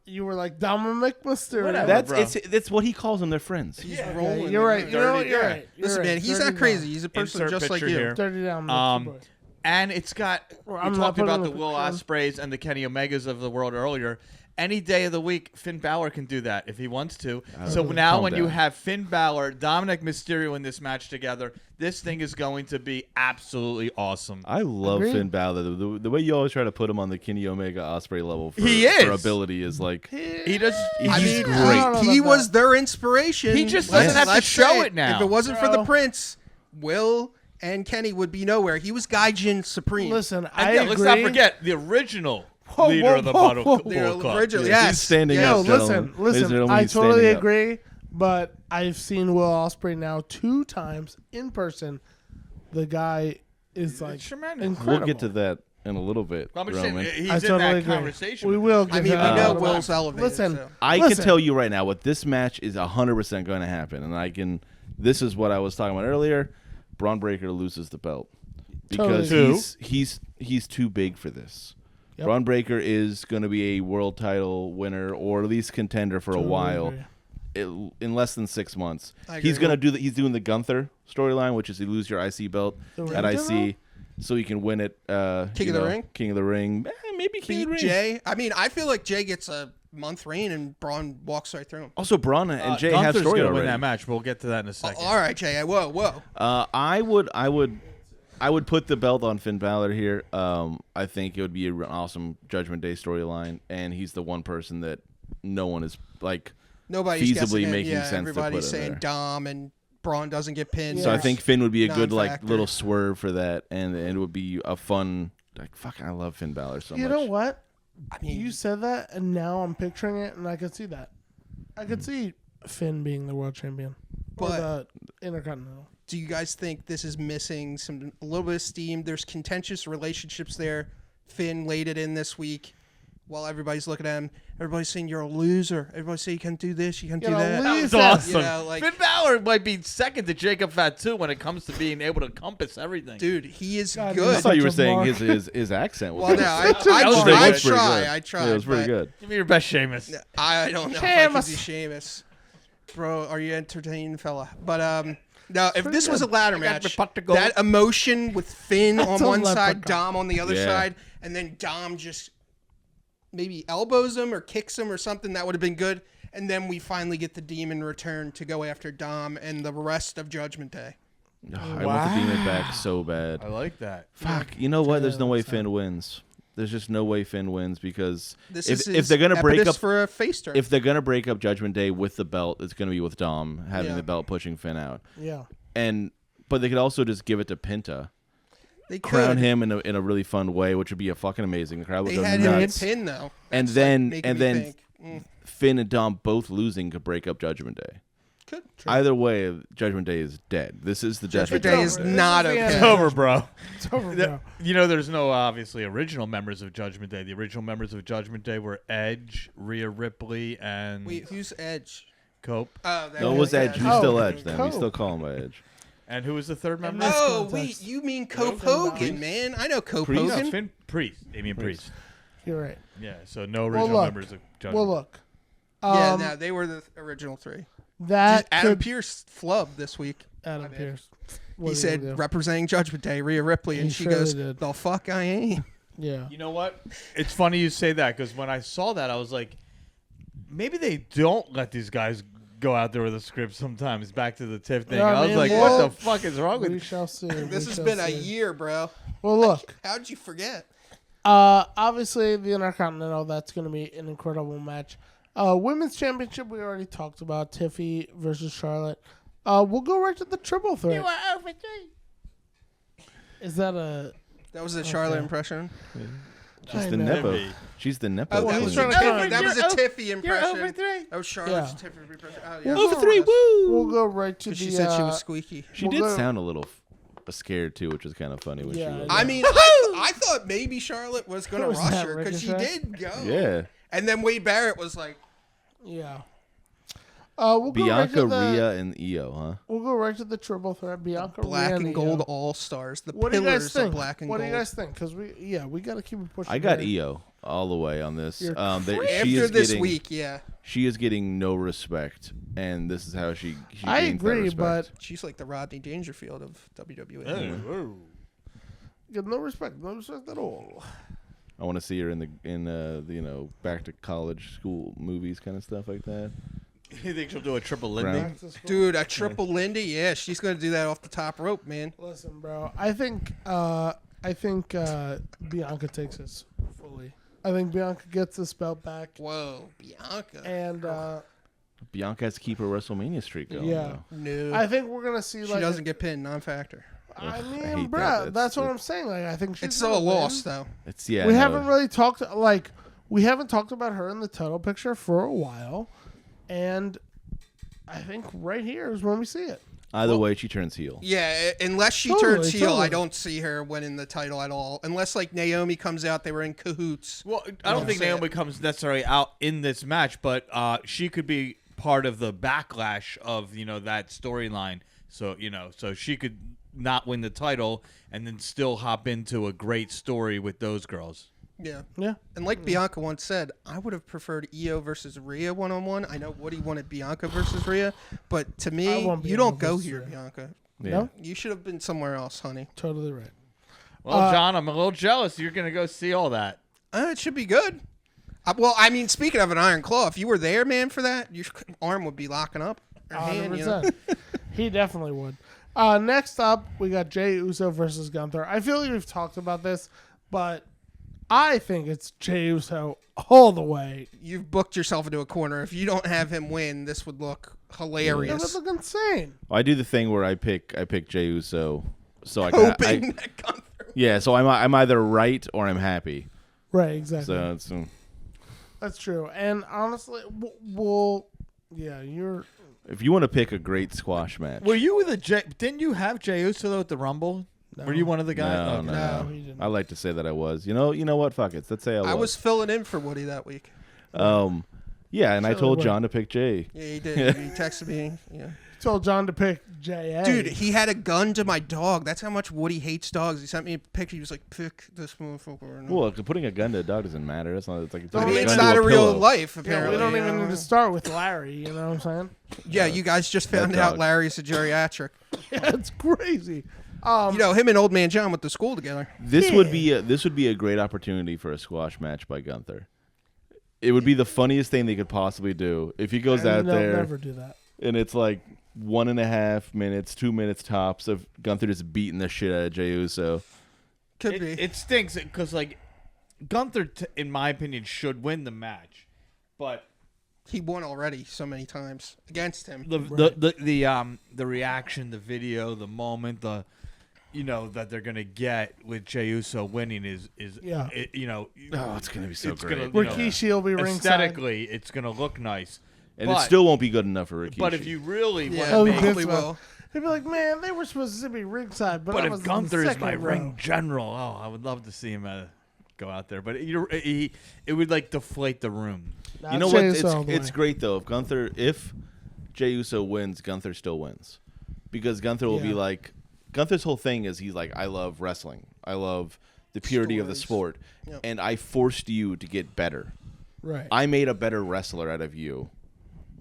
You were like Dominic Mysterio. Whatever. That's what he calls them. They're friends. He's Okay, rolling. you're right. in You there. know what? You're yeah. right. You're Listen, right. man, he's Dirty not crazy. Dom. He's a person Insert just like picture you. here. Dirty Dom. And it's got, we I'm not talked putting about the the Will picture. Ospreys and the Kenny Omegas of the world earlier. Any day of the week, Finn Balor can do that if he wants to. So now calm when you down. have Finn Balor, Dominic Mysterio in this match together, this thing is going to be absolutely awesome. I love Agreed. Finn Balor. The way you always try to put him on the Kenny Omega Osprey level for, He for is. ability is like He just I He's mean, great. I don't know he about was that. their inspiration. He just doesn't have to Let's show say it now. If it wasn't for the Bro. Prince, Will and Kenny would be nowhere. He was Gaijin Supreme. Listen, And I yeah, agree. let's not forget the original Whoa, leader whoa, of the whoa, Bull whoa. The Club. original, Yeah, yes. he's standing yes. up. Yo, gentlemen. listen. Ladies and gentlemen, I he's totally standing up. agree, but I've seen Will Ospreay now 2 times in person. The guy is like tremendous. incredible. We'll get to that in a little bit, I'm just saying, Roman. he's I in totally that agree. conversation. We will. I Get mean, we to know that. Will's elevated. Listen, so. I can Listen. tell you right now what this match is 100% going to happen, and I can. This is what I was talking about earlier. Braun Breaker loses the belt because Totally. he's too big for this. Yep. Braun Breaker is going to be a world title winner or at least contender for a Totally while. agree. In less than 6 months. I He's agree. gonna do he's doing the Gunther storyline, which is you lose your IC belt The at ring IC, general? so you can win it. King of the Ring? King of the Ring, maybe King Beat of the Ring. Jay. I mean, I feel like Jay gets a month reign and Braun walks right through him. Also, Braun and Jay have Gunther's story gonna already. win that match. We'll get to that in a second. All right, Jay. Whoa. I would put the belt on Finn Balor here. I think it would be an awesome Judgment Day storyline, and he's the one person that no one is like. Nobody's feasibly guessing it. making Yeah, sense to everybody's put in saying there. Dom and Braun doesn't get pinned. So I Yeah. think Finn would be a good like Non-factor. little swerve for that, and it would be a fun. Like fuck, I love Finn Balor so You much. know what? I mean, You said that, and now I'm picturing it, and I could see that. I Hmm. could see Finn being the world champion, or But- the Intercontinental. do you guys think this is missing a little bit of steam? There's contentious relationships there. Finn laid it in this week while everybody's looking at him. Everybody's saying you're a loser. Everybody's saying you can't do this, you can't do You're a that. That was loser. awesome. You know, like- Finn Balor might be second to Jacob Fatu when it comes to being able to compass everything. Dude, he is God, I good. thought you were Such a saying mark. his accent was Well, good. no, I was pretty tried. good. I tried. Yeah, it was pretty but good. Give me your best Sheamus. I don't know if I could do Sheamus. Bro, are you entertained, fella? But no, if this was a ladder I got match, my pot to go. that emotion with Finn on That's a one side, leprechaun. Dom on the other Yeah. side, and then Dom just maybe elbows him or kicks him or something, that would have been good. And then we finally get the Demon return to go after Dom and the rest of Judgment Day. I want the Demon back so bad. I like that. Fuck. You know what? There's no way that's Finn wins. There's just no way Finn wins because This if is they're gonna break impetus up for a face turn. if they're gonna break up Judgment Day with the belt, it's gonna be with Dom having Yeah. the belt pushing Finn out. Yeah. But they could also just give it to Penta, they could. crown him in a really fun way, which would be a fucking amazing. The crowd would They go had him in nuts. pin though. And That's, then making and me then think, Finn and Dom both losing could break up Judgment Day. Good. Either way, Judgment Day is dead. This is the Judgment Day. Day is over. not This is the okay. end. It's over, bro. It's over, bro. You know, there's no obviously original members of Judgment Day. The original members of Judgment Day were Edge, Rhea Ripley, and Wait, who's Edge? Cope. Oh, No, it was Edge. Who's Oh, still Edge then? We Cope. still call him by Edge. And who was the third member? this Oh, contest. wait, you mean Cope Finn Balor. Hogan, man? I know Cope Priest? No, Hogan. Finn Priest. Damian Priest. You're right. Yeah, so no Well, original look. members of Judgment Well, look. Yeah, no, they were the original three. That Adam could Pearce flubbed this week. Adam Pearce. He said representing Judgment Day, Rhea Ripley, and He she surely goes, did. "The fuck I ain't." Yeah. You know what? It's funny you say that because when I saw that, I was like, maybe they don't let these guys go out there with a script sometimes. Back to the Tiff thing. Yeah, I was man, like, well, what the fuck is wrong with We you? shall see. This We has shall been a see. year, bro. Well, look. How'd you forget? Obviously, the Intercontinental, that's going to be an incredible match. Women's Championship, we already talked about. Tiffy versus Charlotte. We'll go right to the triple threat. Is that a... That was a Charlotte impression. She's I the know. Nepo. She's the Nepo. Oh, Well, that he's was, trying a to Tiffy, come- that was a Tiffy impression. over three. Oh, Charlotte's Yeah. Tiffy impression. Oh, yeah. Over three. Woo! We'll go right to the... She said she was squeaky. She We'll did go- sound a little scared too, which was kind of funny when Yeah, she was. I mean, I thought maybe Charlotte was going to Was rush that her because she Ricochet? did go. Yeah. And then Wade Barrett was like, Yeah. We'll go right Bianca, to the, Rhea, and Io, huh? We'll go right to the triple threat. Bianca, black Rhea, and Io. gold all stars. The What do you guys pillars think? of black and What gold. do you guys think? Because we got to keep it pushing. I got here. Io all the way on this. You're After She is this getting, week, yeah. she is getting no respect, and this is how she I gains that agree, respect. but She's like the Rodney Dangerfield of WWE. get no respect at all. I want to see her in the back to college school movies kind of stuff like that. You think she'll do a triple Lindy? Brown. Back to school. Dude, a triple Lindy? Yeah, she's going to do that off the top rope, man. Listen, bro. I think Bianca takes this fully. I think Bianca gets this belt back, Whoa, Bianca. and Bianca has to keep her WrestleMania streak going. Yeah. though. No. I think we're gonna see she like doesn't get pinned, non-factor. I Ugh, I mean, hate bro, that. that's what That's- I'm saying. Like, I think she's It's still a gonna loss, win. though. It's yeah. We no. haven't really talked we haven't talked about her in the title picture for a while, and I think right here is when we see it. Either way, she turns heel. Yeah, unless she Totally, turns heel, totally. I don't see her winning the title at all. Unless, like, Naomi comes out, they were in cahoots. Well, I don't think Say Naomi it. comes necessarily out in this match, but she could be part of the backlash of that storyline. So so she could not win the title and then still hop into a great story with those girls. Yeah. Yeah, And like Bianca once said, I would have preferred Io versus Rhea one-on-one. I know Woody wanted Bianca versus Rhea, but to I me, want you Bianca don't go versus here, Rhea. Bianca. Yeah. No? You should have been somewhere else, honey. totally right. Well, John, I'm a little jealous. You're gonna go see all that. It should be good. Well, I mean, speaking of an Iron Claw, if you were there, man, for that, your arm would be locking up. Or hand, you know? 100%. He definitely would. Next up, we got Jey Uso versus Gunther. I feel like we've talked about this, but I think it's Jey Uso all the way. You've booked yourself into a corner. If you don't have him win, this would look It hilarious. would look insane. I do the thing where I pick Jey Uso, so I Hoping that Gunther. yeah. So I'm either right or I'm happy. Right, exactly. So it's That's true. And honestly, you're... if you want to pick a great squash match. Were you with Didn't you have Jey Uso though at the Rumble? No. Were you one of the guys? No, Okay. no. No, he didn't. I like to say that I was. You know what? Fuck it. Let's say I was. I was filling in for Woody that week. Yeah, and I Surely told would. John to pick Jay. Yeah, he did. He texted me. Yeah. Told John to pick J.A. Dude, he had a gun to my dog. That's how much Woody hates dogs. He sent me a picture. He was like, pick this motherfucker. Well, putting a gun to a dog doesn't matter. It's not. It's like I putting I mean, a it's gun not to a real pillow. life, Yeah, apparently. we don't you even know? need to start with Larry, you know what I'm saying? Yeah, you guys just found That out dog. Larry's a geriatric. Yeah, it's crazy. You know, him and Old Man John went to school together. This would be a great opportunity for a squash match by Gunther. It would be the funniest thing they could possibly do if he goes out they'll there never do that. and it's like 1.5 minutes, 2 minutes tops of Gunther just beating the shit out of Jey Uso. Could be. It stinks because like Gunther, in my opinion, should win the match, but He won already so many times against him. the reaction, the video, the moment, that they're gonna get with Jey Uso winning is Yeah. Oh, it's gonna be so it's great. gonna, Rikishi will be ringside. aesthetically, it's gonna look nice. And But- it still won't be good enough for Rikishi. But if you really Yeah, want to Oh, make, probably will. He'd be like, man, they were supposed to be ringside, but I was if in Gunther the is my second row. ring general, I would love to see him go out there. But it would like deflate the room. you know That's what? Jey Uso all the It's way. great though. If Jey Uso wins, Gunther still wins, because Gunther will be Yeah. like, Gunther's whole thing is he's like, I love wrestling, I love the purity of the Stories. sport, Yep. and I forced you to get better. Right. I made a better wrestler out of you.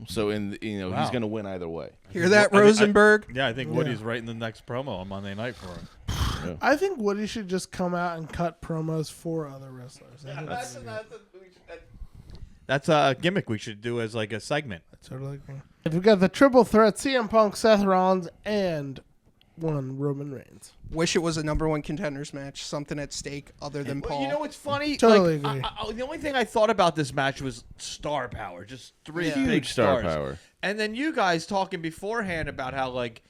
So he's Wow. going to win either way. Hear that, Rosenberg? Yeah, I think Woody's writing the next promo on Monday night for him. I think Woody should just come out and cut promos for other wrestlers. I think That's a gimmick we should do as like a segment. I totally agree. If we got the triple threat, CM Punk, Seth Rollins, and one Roman Reigns. Wish it was a number one contenders match, something at stake other than Paul. You know what's funny? Totally Like, agree. the only thing I thought about this match was star power, just three Yeah. big Huge star stars. power. And then you guys talking beforehand about how like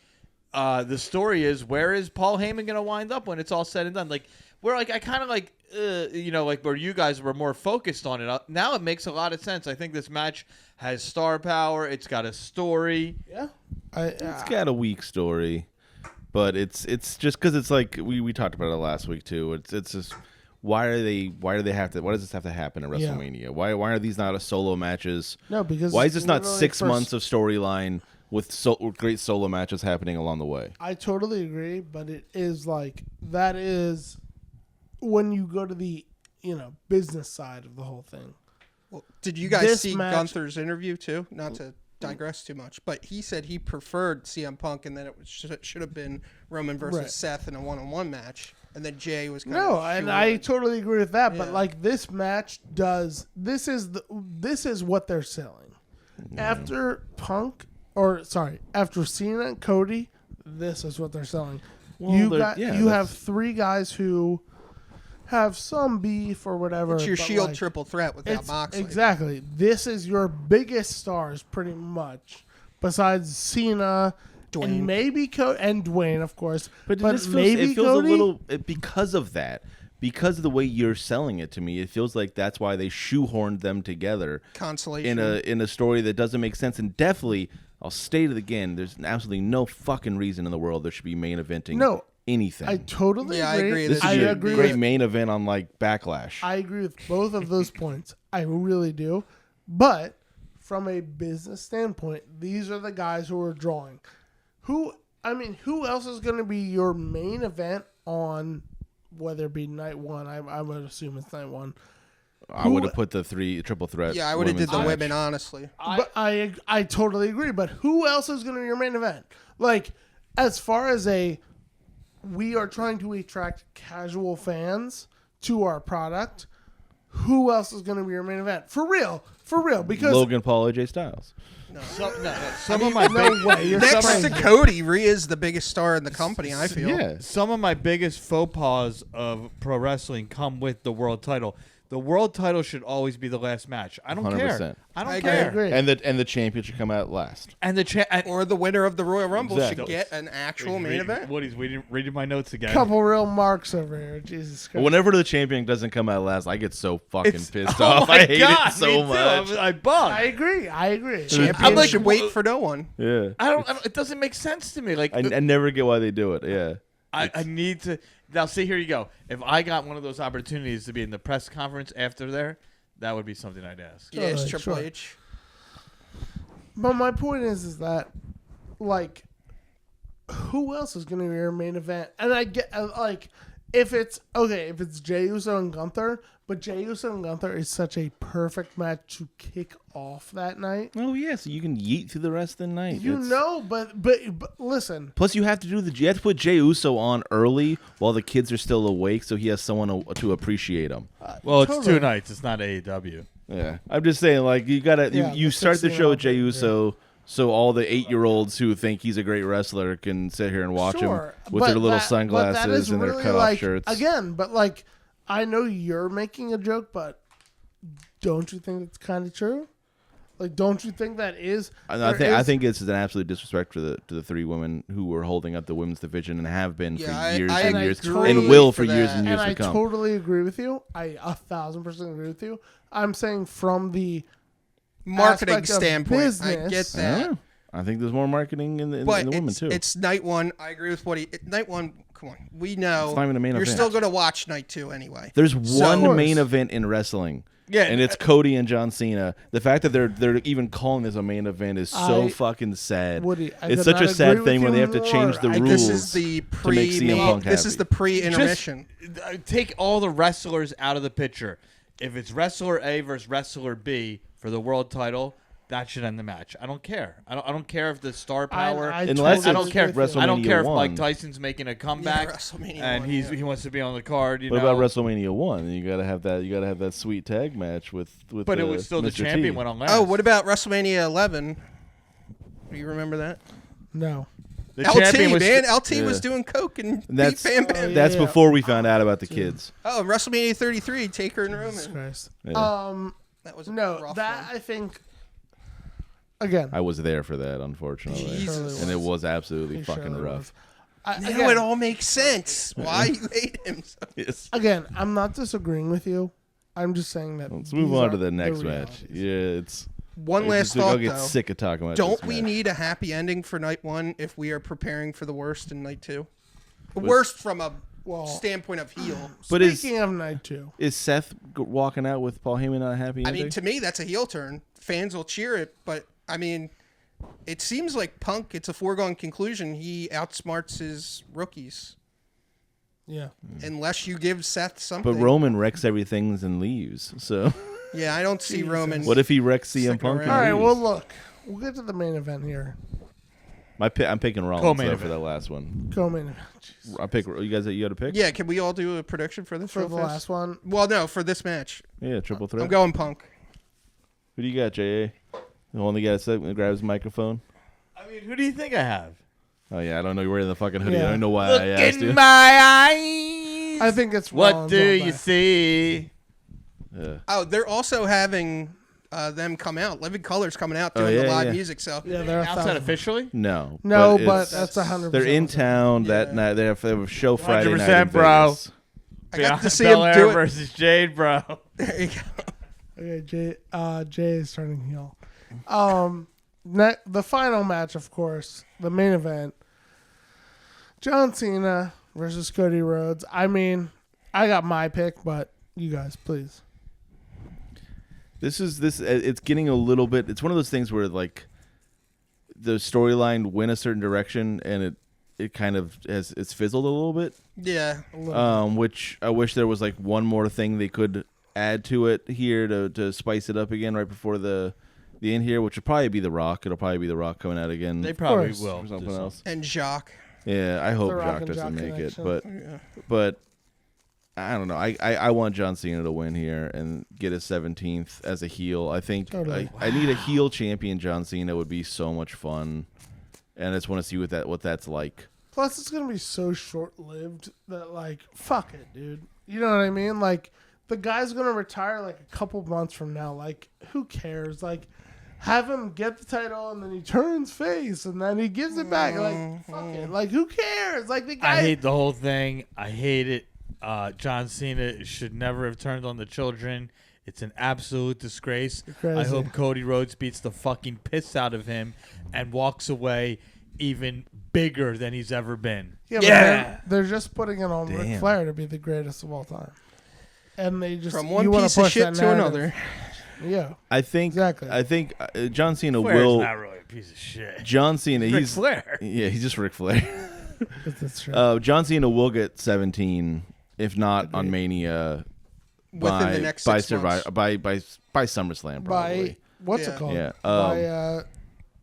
the story is, where is Paul Heyman going to wind up when it's all said and done? Like where like I kind of like like where you guys were more focused on it. Now it makes a lot of sense. I think this match has star power. It's got a story. Yeah. It's got a weak story, but it's just because it's like we talked about it last week too. It's just why do they have to? Why does this have to happen at Yeah. WrestleMania? Why are these not a solo matches? No, because Why is this not literally 6 first- months of storyline with great solo matches happening along the way? I totally agree, but it is like that is when you go to the business side of the whole thing. Well, did you guys This see match- Gunther's interview too? Not to digress too much, but he said he preferred CM Punk, and then it should have been Roman versus Right. Seth in a one-on-one match, and then Jay was kind No, of and I totally agree with that. But Yeah. like this match does, this is what they're selling. After after Cena and Cody, this is what they're selling. Well, you they're- have three guys who have some beef or whatever. It's your but, Shield like, triple threat without it's- Moxley. Exactly. This is your biggest stars, pretty much, besides Cena. Dwayne. And maybe and Dwayne, of course, But, this feels, maybe it feels Cody. a little because of that. Because of the way you're selling it to me, it feels like that's why they shoehorned them together Consolation. in a story that doesn't make sense. And definitely, I'll state it again: there's absolutely no fucking reason in the world there should be main eventing No, anything. I totally Yeah, I agree. agree. this I is a agree great with- main event on like Backlash. I agree with both of those points. I really do. But from a business standpoint, these are the guys who are drawing. Who else is going to be your main event on, whether it be night one? I would assume it's night one. I would have put the triple threat. yeah, I would have did women's the match. women, honestly. But I totally agree. But who else is going to be your main event? Like, as far as we are trying to attract casual fans to our product, who else is going to be your main event? For real. Because Logan Paul, AJ Styles. Some of my no way. You're Next to crazy. Cody, Rhea is the biggest star in the company, I feel. Yeah. Some of my biggest faux pas of pro wrestling come with the world title. The world title should always be the last match. I don't 100%. care. I don't I care. agree. And the champion should come out last. And the Or the winner of the Royal Rumble Exactly. should get an actual main event. Woody's reading my notes again. Couple real marks over here. Jesus Christ. Whenever the champion doesn't come out last, I get so fucking pissed Oh off. my I hate God, it so me too. much. I bug. I agree. Champion I'm like, should wait for no one. Yeah. I don't. It doesn't make sense to me. Like I never get why they do it. Yeah. I need to now. See, here you go. If I got one of those opportunities to be in the press conference after there, that would be something I'd ask. Yeah, it's Totally, Triple sure. H. But my point is that, like, who else is going to be your main event? And I get, like, if it's Jey Uso and Gunther, but Jey Uso and Gunther is such a perfect match to kick off that night. Oh yeah, so you can yeet through the rest of the night. But listen, Plus, you have to put Jey Uso on early while the kids are still awake, so he has someone to appreciate him. Well, it's Totally. 2 nights. It's not AEW. Yeah, I'm just saying, like you gotta Yeah, you the start the 16 show with Jey hour, Uso, so all the 8-year-olds who think he's a great wrestler can sit here and watch sure, him with but their little but that sunglasses is and their really, cutoff like, shirts. Again, but like, I know you're making a joke, but don't you think it's kind of true? Like, don't you think that is? I think it's an absolute disrespect to the 3 women who were holding up the women's division and have been Yeah, for years I and agree years totally and will for for years that. and years And I to come. totally agree with you. I 1,000% agree with you. I'm saying from the marketing aspect of standpoint. I business. get I don't that. know. I think there's more marketing in the But women too. it's night one. I agree with what night one. Come on, we know It's not even a main you're event. still going to watch night two anyway. There's So- one main event in wrestling. Yeah, and it's Cody and John Cena. The fact that they're even calling this a main event is so fucking sad. Woody, I It's could such a not sad agree thing with when they you have to more. change the rules. This is the to make CM Punk This is happy. the pre-intermission. Take all the wrestlers out of the picture. If it's wrestler A versus wrestler B for the world title, that should end the match. I don't care. I don't care if the star power. Unless I don't it's care. WrestleMania I don't care if 1. Mike Tyson's making a comeback WrestleMania and 1, he wants to be on the card. What about WrestleMania 1? You gotta have that. You gotta have that sweet tag match with. But it was still the Mr. champion T. went on last. Oh, what about WrestleMania 11? Do you remember that? No. The LT, champion was man. LT Yeah. was doing coke and beat That's Bam Bam. that's Yeah. before we found out about the kids. Oh, WrestleMania 33, Taker and Jesus Roman. Christ. Yeah. That was a No, rough that one. I think. Again, I was there for that, unfortunately, Jesus. and it was absolutely he fucking surely rough. was. Now Again, it all makes sense. Why you hate him so Yes. again, I'm not disagreeing with you. I'm just saying that. Let's move these on are to the next match. realities. Yeah, it's. One it's last just like, thought, I'll get though. sick of talking about. Don't this we match. need a happy ending for night one if we are preparing for the worst in night two? The worst from a standpoint of heel. But Speaking of night two, is Seth walking out with Paul Heyman not a happy I ending? mean, to me, that's a heel turn. Fans will cheer it, but I mean, it seems like Punk. It's a foregone conclusion. He outsmarts his rookies, yeah. unless you give Seth something. But Roman wrecks everything and leaves. So Yeah, I don't see Roman. what if he wrecks CM Sticking Punk? around. And All right. leaves? Well, look, we'll get to the main event here. I'm picking Rollins Co-main though, event. for that last one. Go main event. Jeez. I pick. You guys, you got to pick. Yeah, can we all do a prediction for this? For real the fast? last one, Well, no, for this match. Yeah, triple threat. I'm going Punk. Who do you got, JA? The one that got to grab his microphone. I mean, who do you think I have? Oh yeah, I don't know. You're wearing the fucking hoodie. Yeah. I don't know why Look I asked you. in my eyes. I think it's What Rollins do all you day. see? Yeah. Oh, they're also having them come out. Living Color's coming out doing yeah, the live yeah. music. So Yeah, they're Outside 1,000. officially? No. No, it's- but that's 100%. They're in town that night. They have a show Friday night. 100%, in bro. Vegas. I got to see Bel him Air do it. versus Jade, bro. There you go. Okay, Jay is turning heel. The final match, of course, the main event. John Cena versus Cody Rhodes. I mean, I got my pick, but you guys, please. This. It's getting a little bit. It's one of those things where like the storyline went a certain direction and it kind of it's fizzled a little bit. Yeah. Which I wish there was like one more thing they could add to it here to spice it up again right before the end here, which would probably be The Rock. It'll probably be The Rock coming out again. They probably course. will. or something do else. And Jacques. Yeah, I hope The Rock Jacques and doesn't Jacques make it, connection. but I don't know. I want John Cena to win here and get his 17th as a heel. I think Totally. I need a heel champion. John Cena would be so much fun, and I just want to see what that's like. Plus, it's gonna be so short-lived that, like, fuck it, dude. You know what I mean? Like, the guy's gonna retire like a couple months from now. Like, who cares? Like, have him get the title and then he turns face and then he gives it back. Like, fuck it. Like, who cares? Like, the guy. I hate the whole thing. I hate it. John Cena should never have turned on the children. It's an absolute disgrace. You're I crazy. hope Cody Rhodes beats the fucking piss out of him and walks away even bigger than he's ever been. Yeah, but they're just putting it on Ric Damn. Flair to be the greatest of all time. And they just From one you wanna piece of push shit that to narrative. another. Yeah. I think Exactly. I think John Cena Flair's will. not really a piece of shit. John Cena. Ric He's Flair. Yeah, he's just Ric Flair. That's true. John Cena will get 17, if not on Mania. Within the next by 6 months. by SummerSlam probably. By what's Yeah. it called? Yeah, By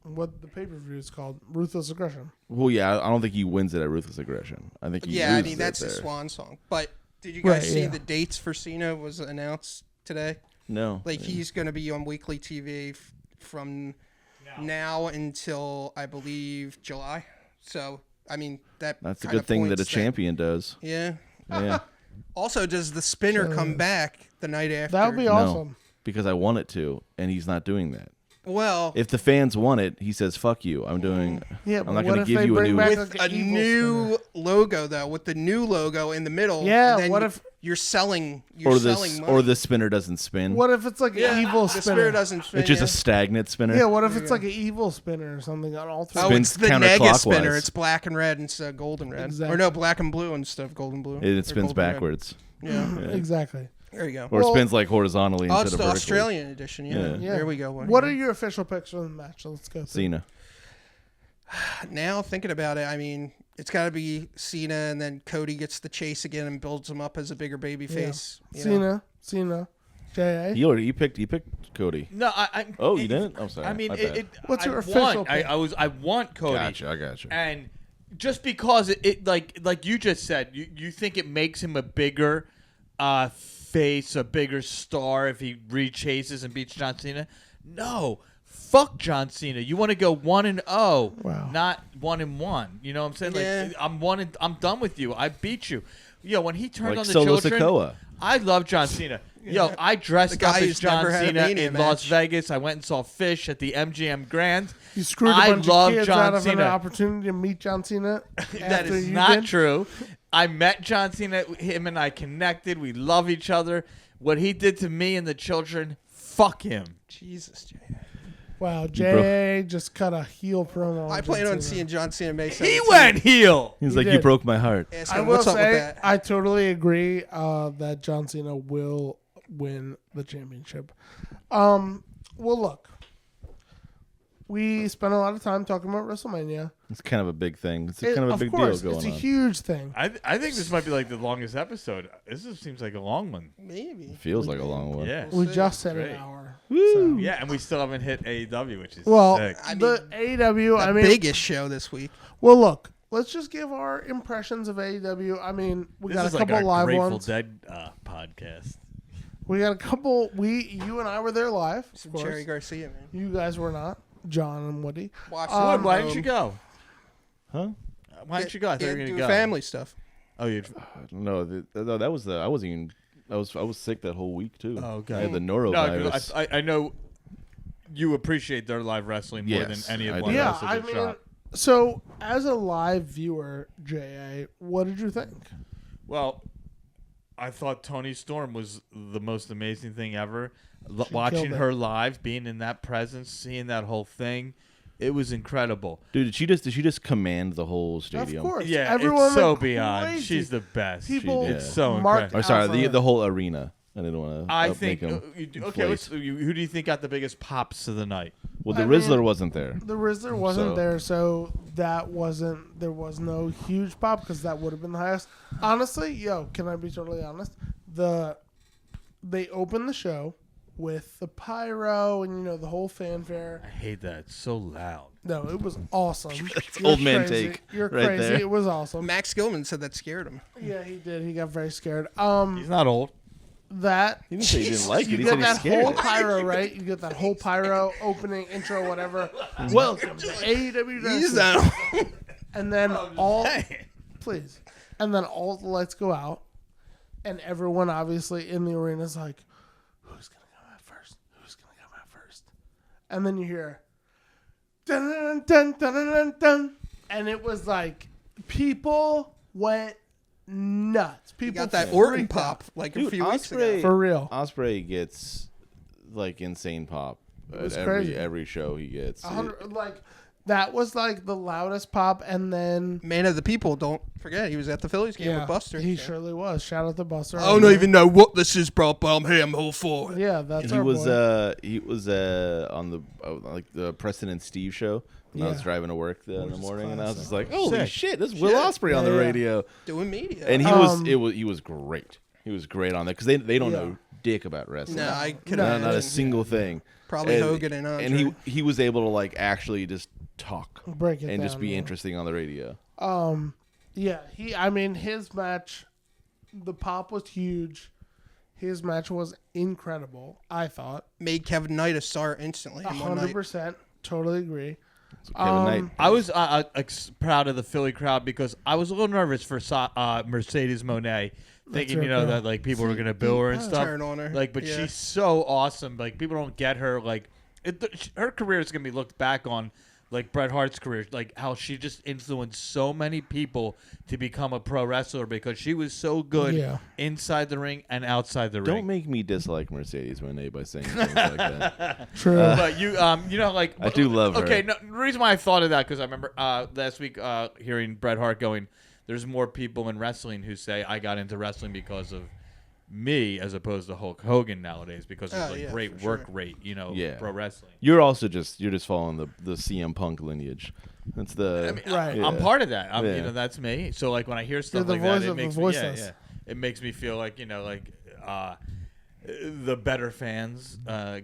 what the pay-per-view is called, Ruthless Aggression. Well, yeah, I don't think he wins it at Ruthless Aggression. I think he Yeah, I loses mean, that's it the there. swan song. But did you guys Right, see yeah. the dates for Cena was announced today? No, Like, he's going to be on weekly TV from now until, I believe, July. So, I mean, that's a kind good of thing that a points champion does. Yeah. Yeah, Also, does the spinner come back the night after? That would be No. awesome. because I want it to, and he's not doing that. Well, If the fans want it, he says, "Fuck you. I'm doing. Yeah, I'm but not what going to if give they you a bring new." back with like a an evil new spinner? logo though, with the new logo in the middle. Yeah, and then what if- you're selling? Or selling money. or the spinner doesn't spin. What if it's like an evil the spinner? spinner doesn't spin. It's just yeah. a stagnant spinner. Yeah, what if it's like an evil spinner or something on all three? Oh, spins it's the nega spinner. counterclockwise. It's black and red instead of gold and red. Exactly. Or no, black and blue instead of gold and blue. It Or spins gold and red. backwards. Yeah. Exactly. There you go. Or Well- it spins like horizontally Oh, instead it's of the vertically. Australian edition. Yeah. Yeah. There we go. What are your official picks for the match? Let's go. through. Cena. Now thinking about it, I mean, it's got to be Cena, and then Cody gets the chase again and builds him up as a bigger baby face. you know? Cena, J.A. You picked Cody. No, I Oh, you didn't? I'm sorry. I mean, My bad. What's your I official want, pick? I want Cody. I gotcha. And just because it like you just said, you think it makes him a bigger face, a bigger star if he rechases and beats John Cena? No. Fuck John Cena. You want to go 1-0, Wow. not 1-1. You know what I'm saying? Yeah. Like I'm done with you. I beat you. Yo, when he turned Like on the Solo children, Sikoa. I love John Cena. Yo, I dressed The guy up as who's never John had a Cena Mania in Las match. Vegas. I went and saw Fish at the MGM Grand. You screwed a I bunch love of kids John out of an Cena. opportunity to meet John Cena. That after is you not did? true. I met John Cena. Him and I connected. We love each other. What he did to me and the children, fuck him. Jesus, Jay. Wow, J.A. just cut a heel promo. I on plan John on Cena. seeing John Cena May 17th. He went heel. He's He like, you did. broke my heart. Ask I him, will what's up with say, that? I totally agree that John Cena will win the championship. Well, look, we spent a lot of time talking about WrestleMania. It's kind of a big thing. It's kind of a Of big course, deal going it's a on. huge thing. I think this might be like the longest episode. This seems like a long one. Maybe. Feels like a long one. Yeah. We see. just said Great. an hour. Woo! Yeah, and we still haven't hit AEW, which is Well, sick. I the AEW, The I mean, biggest show this week. well, look, let's just give our impressions of AEW. I mean, we This got is a like couple our live Grateful ones. Dead podcast. We got a couple. You and I were there live. Of Some course. Jerry Garcia, man. You guys were not. John and Woody. Watch Why didn't you go? Huh? Why didn't you go? I thought you were do gonna go. family stuff. Oh, you. No, that was I wasn't even. I was sick that whole week too. Oh, okay. I had the No, norovirus. 'cause I know you appreciate their live wrestling more Yes, than any I of do. us. Yeah, Yeah, I mean, so as a live viewer, J.A., what did you think? Well, I thought Toni Storm was the most amazing thing ever. killed Watching it. her live, being in that presence, seeing that whole thing, it was incredible. Dude, did she just command the whole stadium? Of course. Yeah, Everyone it's so went beyond. crazy. She's the best. People It's so marked incredible. Or sorry, out for her. the whole arena. I didn't want to. I think. Make 'em Okay, inflate. who do you think got the biggest pops of the night? Well, the I Rizzler mean- wasn't there. The Rizzler wasn't So- there, so there was no huge pop because that would have been the highest. Honestly, can I be totally honest? They opened the show with the pyro and the whole fanfare. I hate that. It's so loud. No, it was awesome. That's You're old man crazy. take You're right crazy. there. It was awesome. Max Gilman said that scared him. Yeah, he did. He got very scared. He's not old. That He didn't say he didn't like it. you He get said he's that scared. whole pyro, right? You get that whole pyro opening intro, whatever. Welcome to AEW He's Dynasty. not. And then please, and then all the lights go out, and everyone obviously in the arena is like, "Who's gonna come out first? Who's gonna come out first?" And then you hear, dun dun dun dun dun dun, dun. And it was like people went nuts. He People got that freaked Orton out. pop like a Dude, few weeks Ospreay- ago. For real. Osprey gets like insane pop was at crazy. every show he gets. Like that was like the loudest pop, and then Man of the people, don't forget, he was at the Phillies game with Buster. He so. surely was. Shout out to Buster. I don't even know what this is, bro, but I'm here, I'm all for it. Yeah, that's he our was boy. he was on the like the Preston and Steve show when I was Yeah. driving to work in the is morning, and I was classic. just like, "Holy Sick. shit, this is Will Ospreay on the Yeah. radio!" Doing media. And he was great. He was great on that because they don't Yeah. know dick about wrestling. no, I could not a imagine. single thing. Probably Hogan and Andre. And he was able to like actually just talk Break it and just down, be yeah. interesting on the radio. Yeah, I mean, his match, the pop was huge. His match was incredible, I thought. Made Kevin Knight a star instantly in one night. 100%. Totally agree. So Kevin Knight, I was proud of the Philly crowd because I was a little nervous for Mercedes Moné, thinking her girl. that like people were gonna boo her and stuff. Turn on her. Like, but Yeah. she's so awesome. Like people don't get her. Like her career is gonna be looked back on like Bret Hart's career, like how she just influenced so many people to become a pro wrestler because she was so good inside the ring and outside the ring. Don't make me dislike Mercedes Moné by saying things like that. True. But you know, like I do love her. Okay, no, the reason why I thought of that because I remember last week hearing Bret Hart going, "There's more people in wrestling who say I got into wrestling because of me as opposed to Hulk Hogan nowadays because of the great work rate, pro wrestling." You're just following the CM Punk lineage. That's the right. I'm part of that. That's me. So like when I hear stuff like that, it makes me feel like the better fans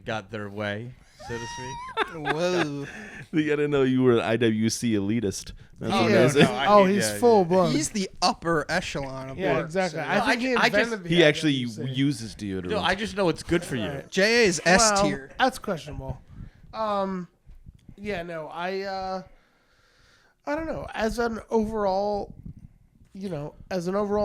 got their way, so to speak. Whoa. You gotta know you were an IWC elitist. That's what it is. He's full blown. He's the upper echelon of work, exactly. so- I think he invented the He actually IWC. uses deodorant. No, I just know it's good for you. Right. JA is S tier. That's questionable. I don't know. As an overall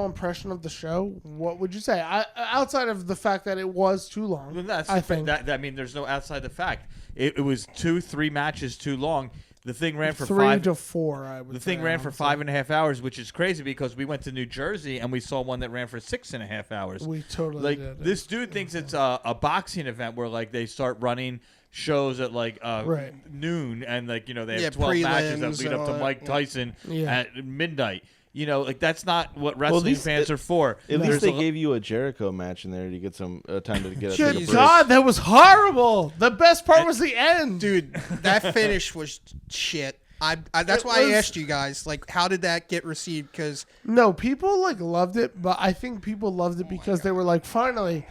impression of the show, what would you say? Outside of the fact that it was too long, Well, I think that I mean, there's no outside the fact. It was 2-3 matches too long. The thing ran for 3 to 4. I would. The thing ran for 5.5 hours, which is crazy because we went to New Jersey and we saw one that ran for 6.5 hours. We totally like did. this dude thinks it's a boxing event where like they start running shows at like noon and like they have 12 matches that lead up to Mike Tyson at midnight. Like that's not what wrestling fans are for. At least they gave you a Jericho match in there to get some time to get a Good break. God, that was horrible. The best part was the end, Dude, that finish was shit. That's why I asked you guys, like, how did that get received? Because no, people loved it, but I think people loved it because they were like, finally,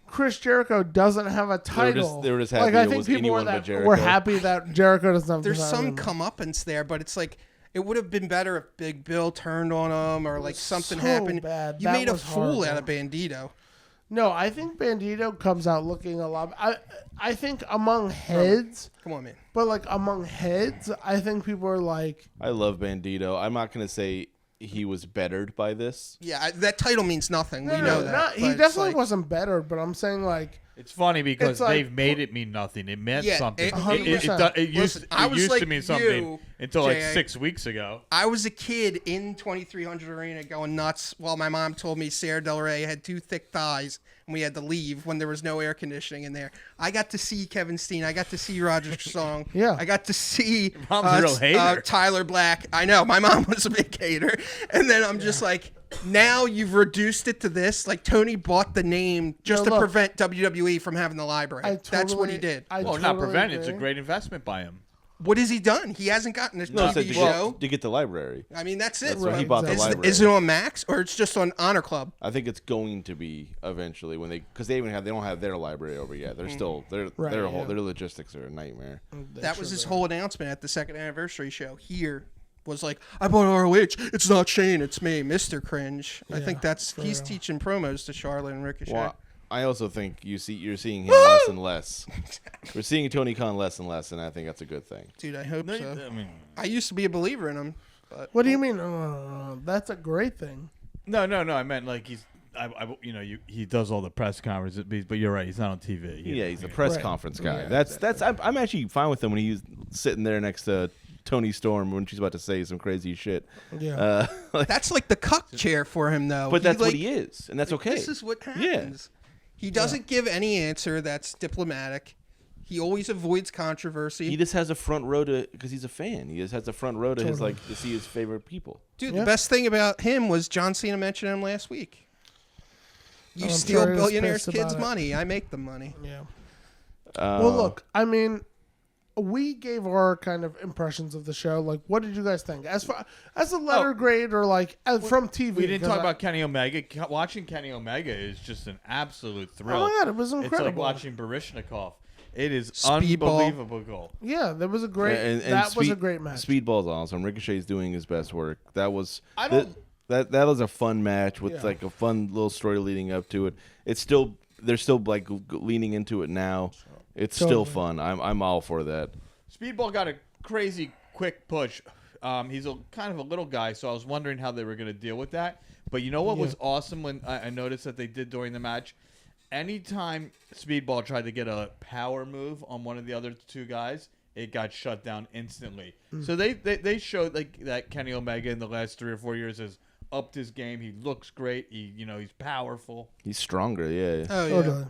Chris Jericho doesn't have a title. They were just happy I it think was people anyone but Jericho. were happy that Jericho doesn't have. there's the title some anymore. comeuppance there, but it's like it would have been better if Big Bill turned on him or like something so happened. bad. You That made a was fool horrible. out of Bandito. No, I think Bandito comes out looking a lot. I think among heads, Come on, man. but like among heads, I think people are like, I love Bandito. I'm not gonna say he was bettered by this. Yeah, that title means nothing. We no, know that. he but it's definitely like- wasn't better, but I'm saying like. It's funny because It's like- they've made it mean nothing. It meant something. 100%. It Listen, I was used like to mean something you, until like Jay. 6 weeks ago. I was a kid in 2300 Arena going nuts while my mom told me Sarah Del Rey had 2 thick thighs and we had to leave when there was no air conditioning in there. I got to see Kevin Steen. I got to see Roger Strong. Yeah. I got to see Mom's a real hater. Tyler Black. I know. My mom was a big hater. And then I'm just like, now you've reduced it to this. Like Tony bought the name just to look, prevent WWE from having the library. That's what he did. Well, not prevent it. It's a great investment by him. What has he done? He hasn't gotten a No, TV show. to get the library. I mean, that's it. That's what he bought the Is- library. Is it on Max or it's just on Honor Club? I think it's going to be eventually when because they don't have their library over yet. They're still their logistics are a nightmare. That was his whole announcement at the second anniversary show. Here was like, I bought ROH. It's not Shane. It's me, Mr. Cringe. I think he's teaching promos to Charlotte and Ricochet. Well, I also think you're seeing him less and less. We're seeing Tony Khan less and less, and I think that's a good thing. Dude, I hope so. I mean, I used to be a believer in him. But What do you mean? No, that's a great thing. no. I meant like he's. He does all the press conferences, but you're right. He's not on TV. Yeah, he's a press Right. conference guy. Yeah, I'm actually fine with him when he's sitting there next to Tony Storm when she's about to say some crazy shit. Yeah. that's like the cuck chair for him, though. But that's what he is, and that's okay. This is what happens. He doesn't give any answer that's diplomatic. He always avoids controversy. He just has a front row because he's a fan. He just has a front row to his to see his favorite people. Dude, the best thing about him was John Cena mentioned him last week. You steal sure he was billionaires' pissed kids' about it. money. I make them money. Yeah. Well, look, I mean, we gave our kind of impressions of the show. Like, what did you guys think? As a letter grade or like from TV? We didn't talk about Kenny Omega. Watching Kenny Omega is just an absolute thrill. Oh my God, it was incredible. It's like watching Baryshnikov. It is Speedball. unbelievable. Yeah, that was a great. And that was a great match. Speedball's awesome. Ricochet's doing his best work. That was I don't- that was a fun match with like a fun little story leading up to it. It's still they're still like leaning into it now. It's still fun. I'm all for that. Speedball got a crazy quick push. He's kind of a little guy, so I was wondering how they were going to deal with that. But you know what was awesome when I noticed that they did during the match? anytime Speedball tried to get a power move on one of the other two guys, it got shut down instantly. So they showed like that Kenny Omega in the last 3 or 4 years has upped his game. He looks great. He's powerful. He's stronger. Yeah. Oh, yeah. Totally.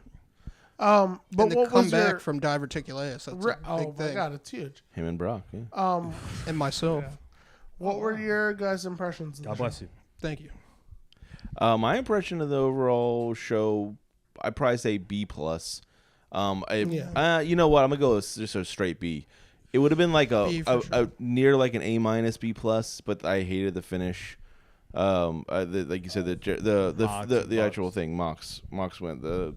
But And the what was comeback your... from diverticulitis. That's a big Oh, my thing. God, it's huge. Him and Brock. Yeah. And myself. Yeah. What were your guys' impressions of the God show? bless you. Thank you. My impression of the overall show, I'd probably say B+. You know what? I'm gonna go with just a straight B. It would have been like B for a sure. near like an A- B+, but I hated the finish. Like you said, the actual thing. Mox went. The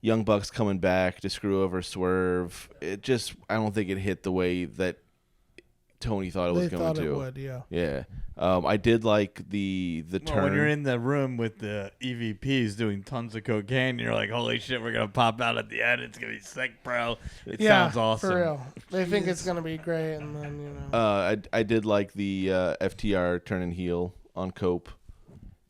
Young Bucks coming back to screw over Swerve. It just, I don't think it hit the way that Tony thought it was They going thought to. it would, yeah. Yeah. I did like the turn. When you're in the room with the EVPs doing tons of cocaine, you're like, holy shit, we're going to pop out at the end. It's going to be sick, bro. It sounds awesome. For real. They think it's going to be great, and then, you know. I did like the FTR turning heel on Cope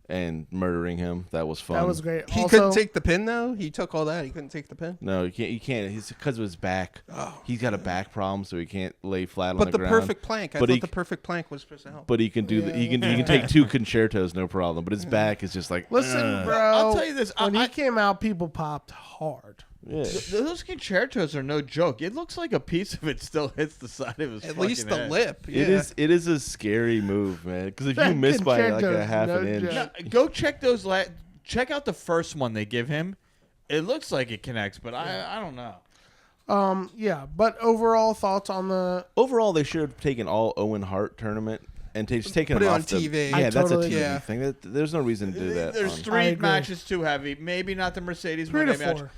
and murdering him. That was fun. That was great. He Also, couldn't take the pin, though? He took all that. He couldn't take the pin? No, you can't. He's because of his back. He's got a back problem, so he can't lay flat on But the the ground. perfect plank. I But thought he- the perfect plank was supposed to help. But he can do he can take 2 concertos, no problem. But his back is just like listen, bro. I'll tell you this, When I- he came out, people popped hard. Yeah. Those concertos are no joke. It looks like a piece of it still hits the side of his At least the fucking head. lip. Yeah. It is a scary move, man. Because if you That miss by like concerto's a half no an inch, joke. Go check those. Check out the first one they give him. It looks like it connects, but I don't know. Yeah, but overall thoughts on the... overall they should have taken all Owen Hart tournament and just taken Put him it off on the- TV. Yeah, I that's totally a TV agree. thing. There's no reason to do that. There's on- I 3 agree. matches too heavy. Maybe not the Mercedes 3 to Moné match. 4.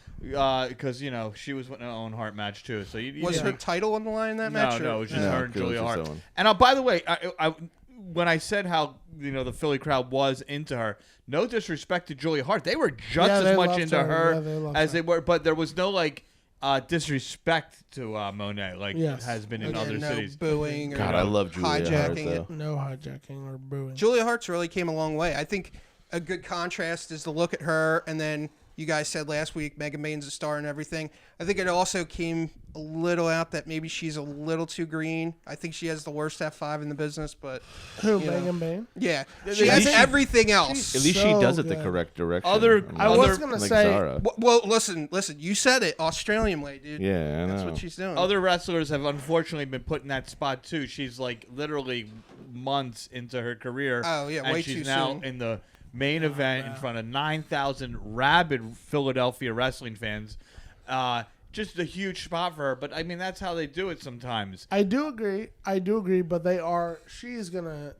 Because she was with an Owen Hart match too. So you Was know, her title on the line in that match? No, it was just No, her and it was Julia just Hart. Owen. And by the way, when I said how the Philly crowd was into her, no disrespect to Julia Hart, they were just Yeah, they as much loved into her. her Yeah, they loved as her. they were, but there was no disrespect to Monet like Yes. it has been in Yeah, other no cities. booing or God, I love Julia Hart hijacking though. it. No hijacking or booing. Julia Hart's really came a long way. I think a good contrast is to look at her, and then you guys said last week Megan Bain's a star and everything. I think it also came a little out that maybe she's a little too green. I think she has the worst F5 in the business, but Who, you know. Megan Bain? yeah, At she has least- everything else. At least she So does it the good. correct direction. I was going to like say... Zara. Well, listen. You said it, Australian way, dude. Yeah, I know. That's what she's doing. Other wrestlers have unfortunately been put in that spot too. She's like literally months into her career. Oh, yeah, and way she's too now soon. in the main event in front of 9,000 rabid Philadelphia wrestling fans. Just a huge spot for her, but I mean that's how they do it sometimes. I do agree, but she's going to...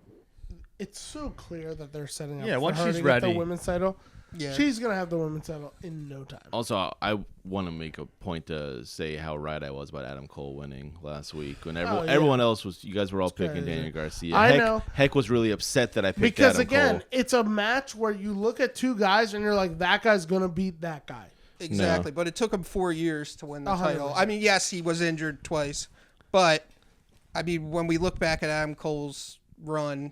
It's so clear that they're setting up Yeah, for once her she's to get the ready. women's title. Yeah. She's going to have the women's title in no time. Also, I want to make a point to say how right I was about Adam Cole winning last week. When everyone else was, you guys were all picking crazy. Daniel Garcia. I Heck, know. Heck was really upset that I picked Because Adam again, Cole. it's a match where you look at 2 guys and you're like, that guy's going to beat that guy. Exactly, but it took him 4 years to win the 100%. title. I mean, yes, he was injured twice, but I mean, when we look back at Adam Cole's run,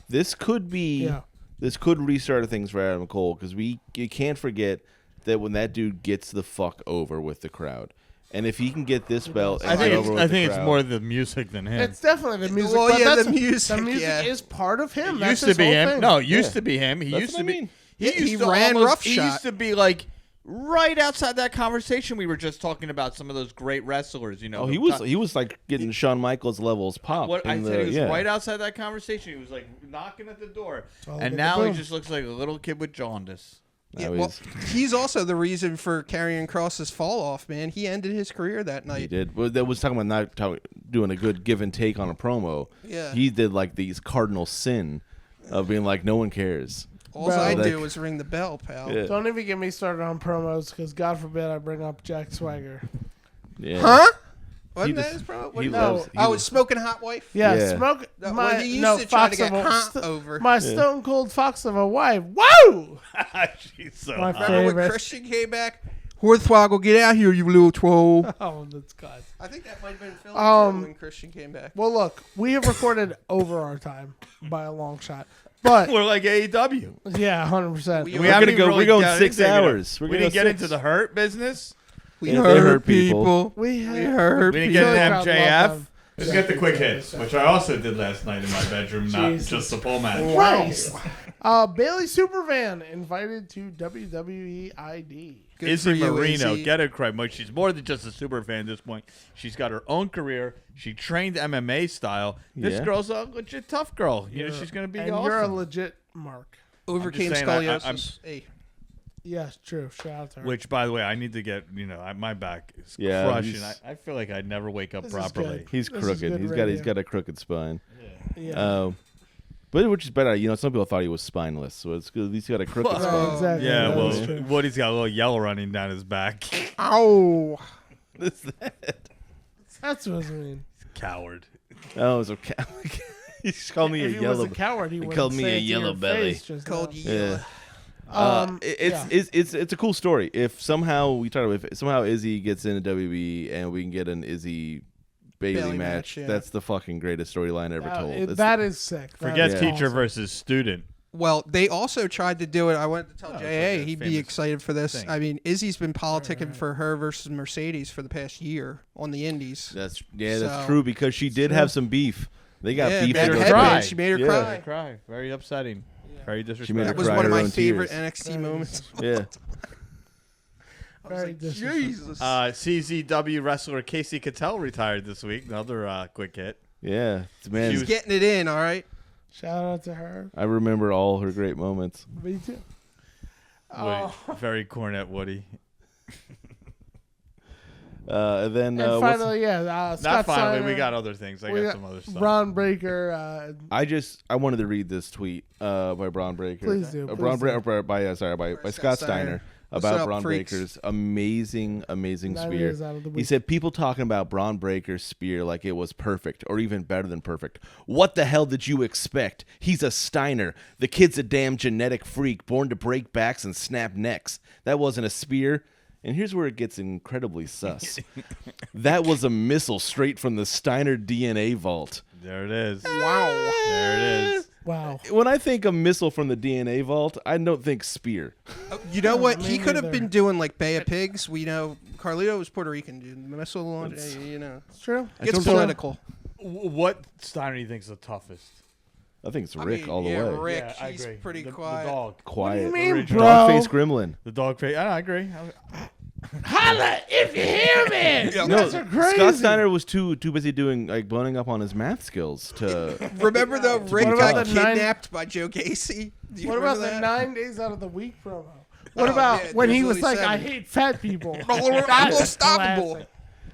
This could be. Yeah. This could restart things for Adam Cole because you can't forget that when that dude gets the fuck over with the crowd, and if he can get this belt, and I get think over with the it's crowd- more the music than him. It's definitely the music. Well, but yeah, that's, the music, The music yeah. is part of him. It That's used to his be whole him. thing. No, it used Yeah. to be him. He That's used what to I be. mean. He used to ran almost- roughshod. He used to be like right outside that conversation we were just talking about. Some of those great wrestlers, Oh, he was like getting Shawn Michaels levels pop. What I in said, he was yeah. right outside that conversation. He was like knocking at the door, all and good. now he Boom. just looks like a little kid with jaundice. yeah, Now well, he's also the reason for Karrion Kross's fall off. Man, he ended his career that He night. did. Well, that was talking about doing a good give and take on a promo. Yeah. He did like these cardinal sin of being like, no one cares. All Bro, I like- do is ring the bell, pal. Yeah. Don't even get me started on promos because God forbid I bring up Jack Swagger. Yeah. Huh? Wasn't He that just- his promo? he What- loves- he oh, loves- it's Smoking Hot Wife? Yeah, Yeah. smoke. Well, My, he used no, to try to Fox get of a- Hunt over. My stone cold fox of a wife. Woo! She's so My hot. Remember when favorite. Christian came back? Hornswoggle, get out here, you little troll. Oh, that's God. I think that might have been Philly when Christian came back. Well, look, we have recorded over our time by a long shot. But We're like AEW. yeah, 100%. We We're haven't gonna go. really We're going got 6 into it. hours. We didn't get into the hurt business. We Yeah, they hurt hurt people. people. We hurt We didn't people. get an Crowd MJF. love them. Let's get the quick hits, which I also did last night in my bedroom, not Jesus just the full match. Christ. Bailey Supervan invited to WWE ID. Good Izzy for you, Marino, Izzy. get her credit. Mike. She's more than just a super fan at this point. She's got her own career. She trained MMA style. This Yeah. girl's a legit tough girl. You know, she's going to be And awesome. you're a legit Mark. Overcame saying, scoliosis. Hey. Yes, true. Shout out to her. Which, by the way, I need to get. My back is Yeah, crushing. he's- I feel like I'd never wake up This is properly. good. He's This is crooked. good He's radio. got a crooked spine. Yeah. But which is better. Some people thought he was spineless, so it's good. At least he got a crooked Right, spine. exactly. Yeah, That is well, true. Woody's got a little yellow running down his back. Ow. What's that? That's what I mean. Coward. Oh, it was okay. He called me If a he yellow. was a coward, he would called me a yellow belly. Called you. you. Yeah. Yeah. It's a cool story. If somehow Izzy gets into WB and we can get an Izzy Bailey Bailey match, match, yeah. that's the fucking greatest storyline ever told. It's- That is sick. That Forget is teacher awesome. versus student. Well, they also tried to do it. I wanted to tell it's JA like a he'd be famous excited for this. thing. I mean, Izzy's been politicking for her versus Mercedes for the past year on the Indies. that's So- true because she did have some beef. They got Yeah, beef. made to her go headband. through. She made her Yeah. cry. Cry. Very upsetting. Very disrespectful. She made her That was cry one of her my own favorite tears. NXT moments. Yeah. Very disrespectful. Jesus. CZW wrestler Casey Cattell retired this week. Another quick hit. Yeah. Man, She's getting it in, all right? Shout out to her. I remember all her great moments. Me too. Woody. Very cornet Woody. And then And what's- finally, yeah, Not Scott finally. Steiner, We got other things. I we got some other stuff. Ron Breaker. I wanted to read this tweet by Braun Breaker. Please do, Braun please Breaker by Scott Steiner What's about up, Braun freaks? Breaker's amazing 9 spear. years out of the He week. said people talking about Braun Breaker's spear like it was perfect or even better than perfect. What the hell did you expect? He's a Steiner. The kid's a damn genetic freak born to break backs and snap necks. That wasn't a spear. And here's where it gets incredibly sus. That was a missile straight from the Steiner DNA vault. There it is. Wow. There it is. Wow. When I think a missile from the DNA vault, I don't think spear. You know what? me He could have neither. been doing like Bay of Pigs. We know Carlito was Puerto Rican, dude. Missile launch, you know. It's true. Gets told you. political. What Steiner do you think is the toughest? I think it's I Rick mean, all the yeah, way. Rick, Yeah, I he's agree. pretty the quiet. dog. Quiet. What do you mean, Original. bro? Dog-faced gremlin. The dog face. I agree. Holla if you hear me. Yeah. No, That's a crazy. Scott Steiner was too busy doing boning up on his math skills to. Remember though, Rick What got about the nine- kidnapped by Joe Gacy? Do you What about remember the that? 9 days out of the week promo? What Oh, about yeah, when he there's was only like, I 7. hate fat people? I'm That's unstoppable. classic.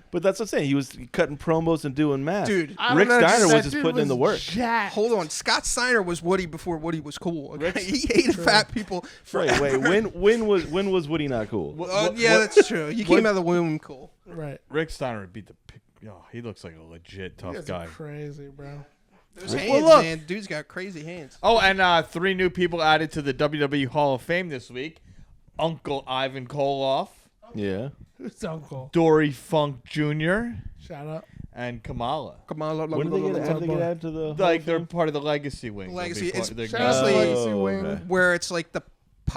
But that's what I'm saying. He was cutting promos and doing math. Dude, I don't Rick know, Steiner that was just dude putting in the work. jacked. Hold on. Scott Steiner was Woody before Woody was cool. Okay? He hated fat people. Wait. When was Woody not cool? Yeah, that's true. You came out of the womb cool. Right. Rick Steiner would beat the. Oh, he looks like a legit You tough guys guy. are crazy, bro. Those Well, hands, look. man. Dude's got crazy hands. Oh, and 3 new people added to the WWE Hall of Fame this week: Uncle Ivan Koloff, Yeah. Who's uncle? Dory Funk Jr., Shout out. and Kamala. Come on, When did they get? How did they get added to the? Like they're part of the legacy wing. Legacy, They'll it's be part- Shout out to Honestly- Legacy Oh, Wing. okay. where it's like the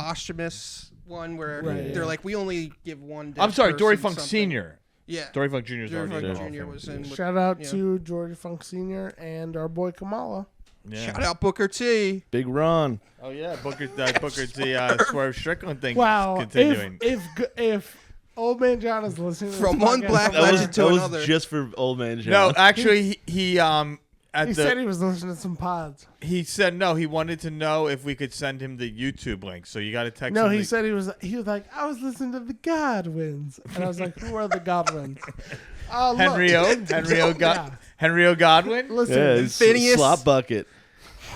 posthumous one where Right, they're yeah. like, we only give one. I'm dead sorry, Dory person Funk something. Senior. Yeah. Dory Funk Jr. is Dory already in Funk the Hall of Jr. Fame. was in. With, Shout out yeah. to George Funk Sr. and our boy Kamala. Yeah. Shout out Booker T. Big Ron. Oh yeah, Booker T. Swerve Strickland thing. Wow. Continuing. If Old Man John is listening to From this one podcast, black That was, legend to that another. was just for old man John. No, actually, he at he the said he was listening to some pods. he said no. He wanted to know if we could send him the YouTube link. So you got to text. No, him he the- said he was like, I was listening to the Godwins. And I was like, who are the Godwins? Look, Henry O. Godwin. Listen, yeah, it's Phineas. slop bucket.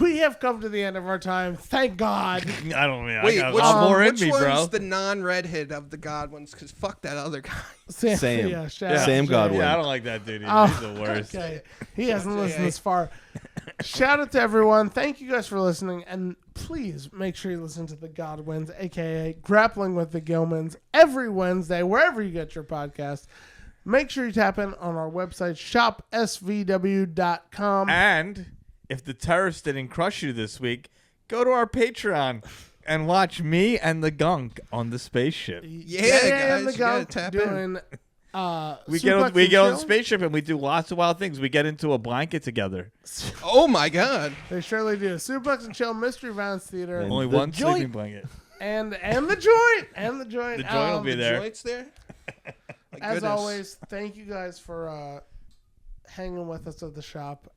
we have come to the end of our time. Thank God. I don't mean. Wait, I got which, a lot more in which me, one's bro. the non-redhead of the Godwins? Because fuck that other guy. Sam. Yeah, shout out Sam Jay. Godwin. Yeah, I don't like that dude. Either. Oh, He's the worst. okay. He hasn't listened this far. Shout out to everyone. Thank you guys for listening. And please make sure you listen to the Godwins, a.k.a. Grappling with the Gilmans, every Wednesday, wherever you get your podcast. Make sure you tap in on our website, shopsvw.com. And if the terrorists didn't crush you this week, go to our Patreon and watch me and the Gunk on the spaceship. Yeah, and guys, the you gotta Gunk tap in. doing We suplex get and on the chill. spaceship and we do lots of wild things. We get into a blanket together. Oh my God! They surely do. Suplex and Chill Mystery Violence Theater And Only the one joint. sleeping blanket. and the joint and the joint. The joint will be there. Joints there. My As goodness. always, thank you guys for hanging with us at the shop.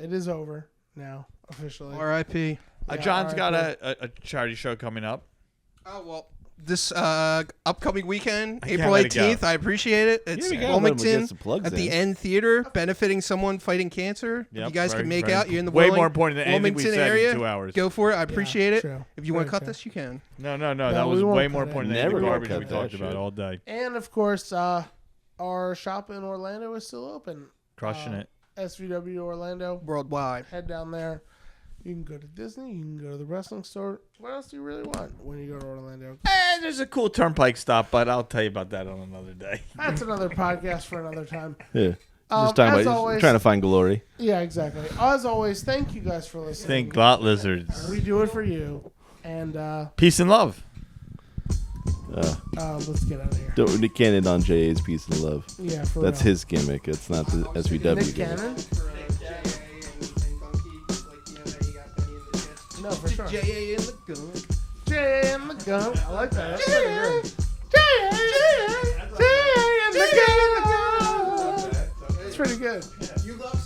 It is over now officially. R.I.P. Yeah, John's got alright, a charity show coming up. Oh well, this upcoming weekend, I can't April let it go. 18th. I appreciate it. It's we gotta let 'em get Wilmington some plugs at the in. End Theater, benefiting someone fighting cancer. If Yep, you guys very- can make very out, you're in the way Willing- more important than anything we Wilmington said area. in 2 hours. Go for it. I appreciate it. true. If you want to Very cut true. this, you can. No, No, that we was won't way cut more it. important than Never any of the gonna garbage cut we that talked shit. about all day. And of course, our shop in Orlando is still open. Crushing it. SVW Orlando. Worldwide. Head down there. You can go to Disney. You can go to the wrestling store. What else do you really want when you go to Orlando? There's a cool turnpike stop, but I'll tell you about that on another day. That's another podcast for another time. Yeah. Um, Just talking as about always- trying to find glory. Yeah, exactly. As always, thank you guys for listening. Think lot lizards. We do it for you. And Peace and love. let's get out of here. Don't can't end on JA's peace and love. Yeah, for That's real. his gimmick. It's not the SVW Nick gimmick. Cannon? No, for sure. J.A. in the gun. Jay and the gun. I like that. That's pretty good. Jay and the gun. That's pretty good. You love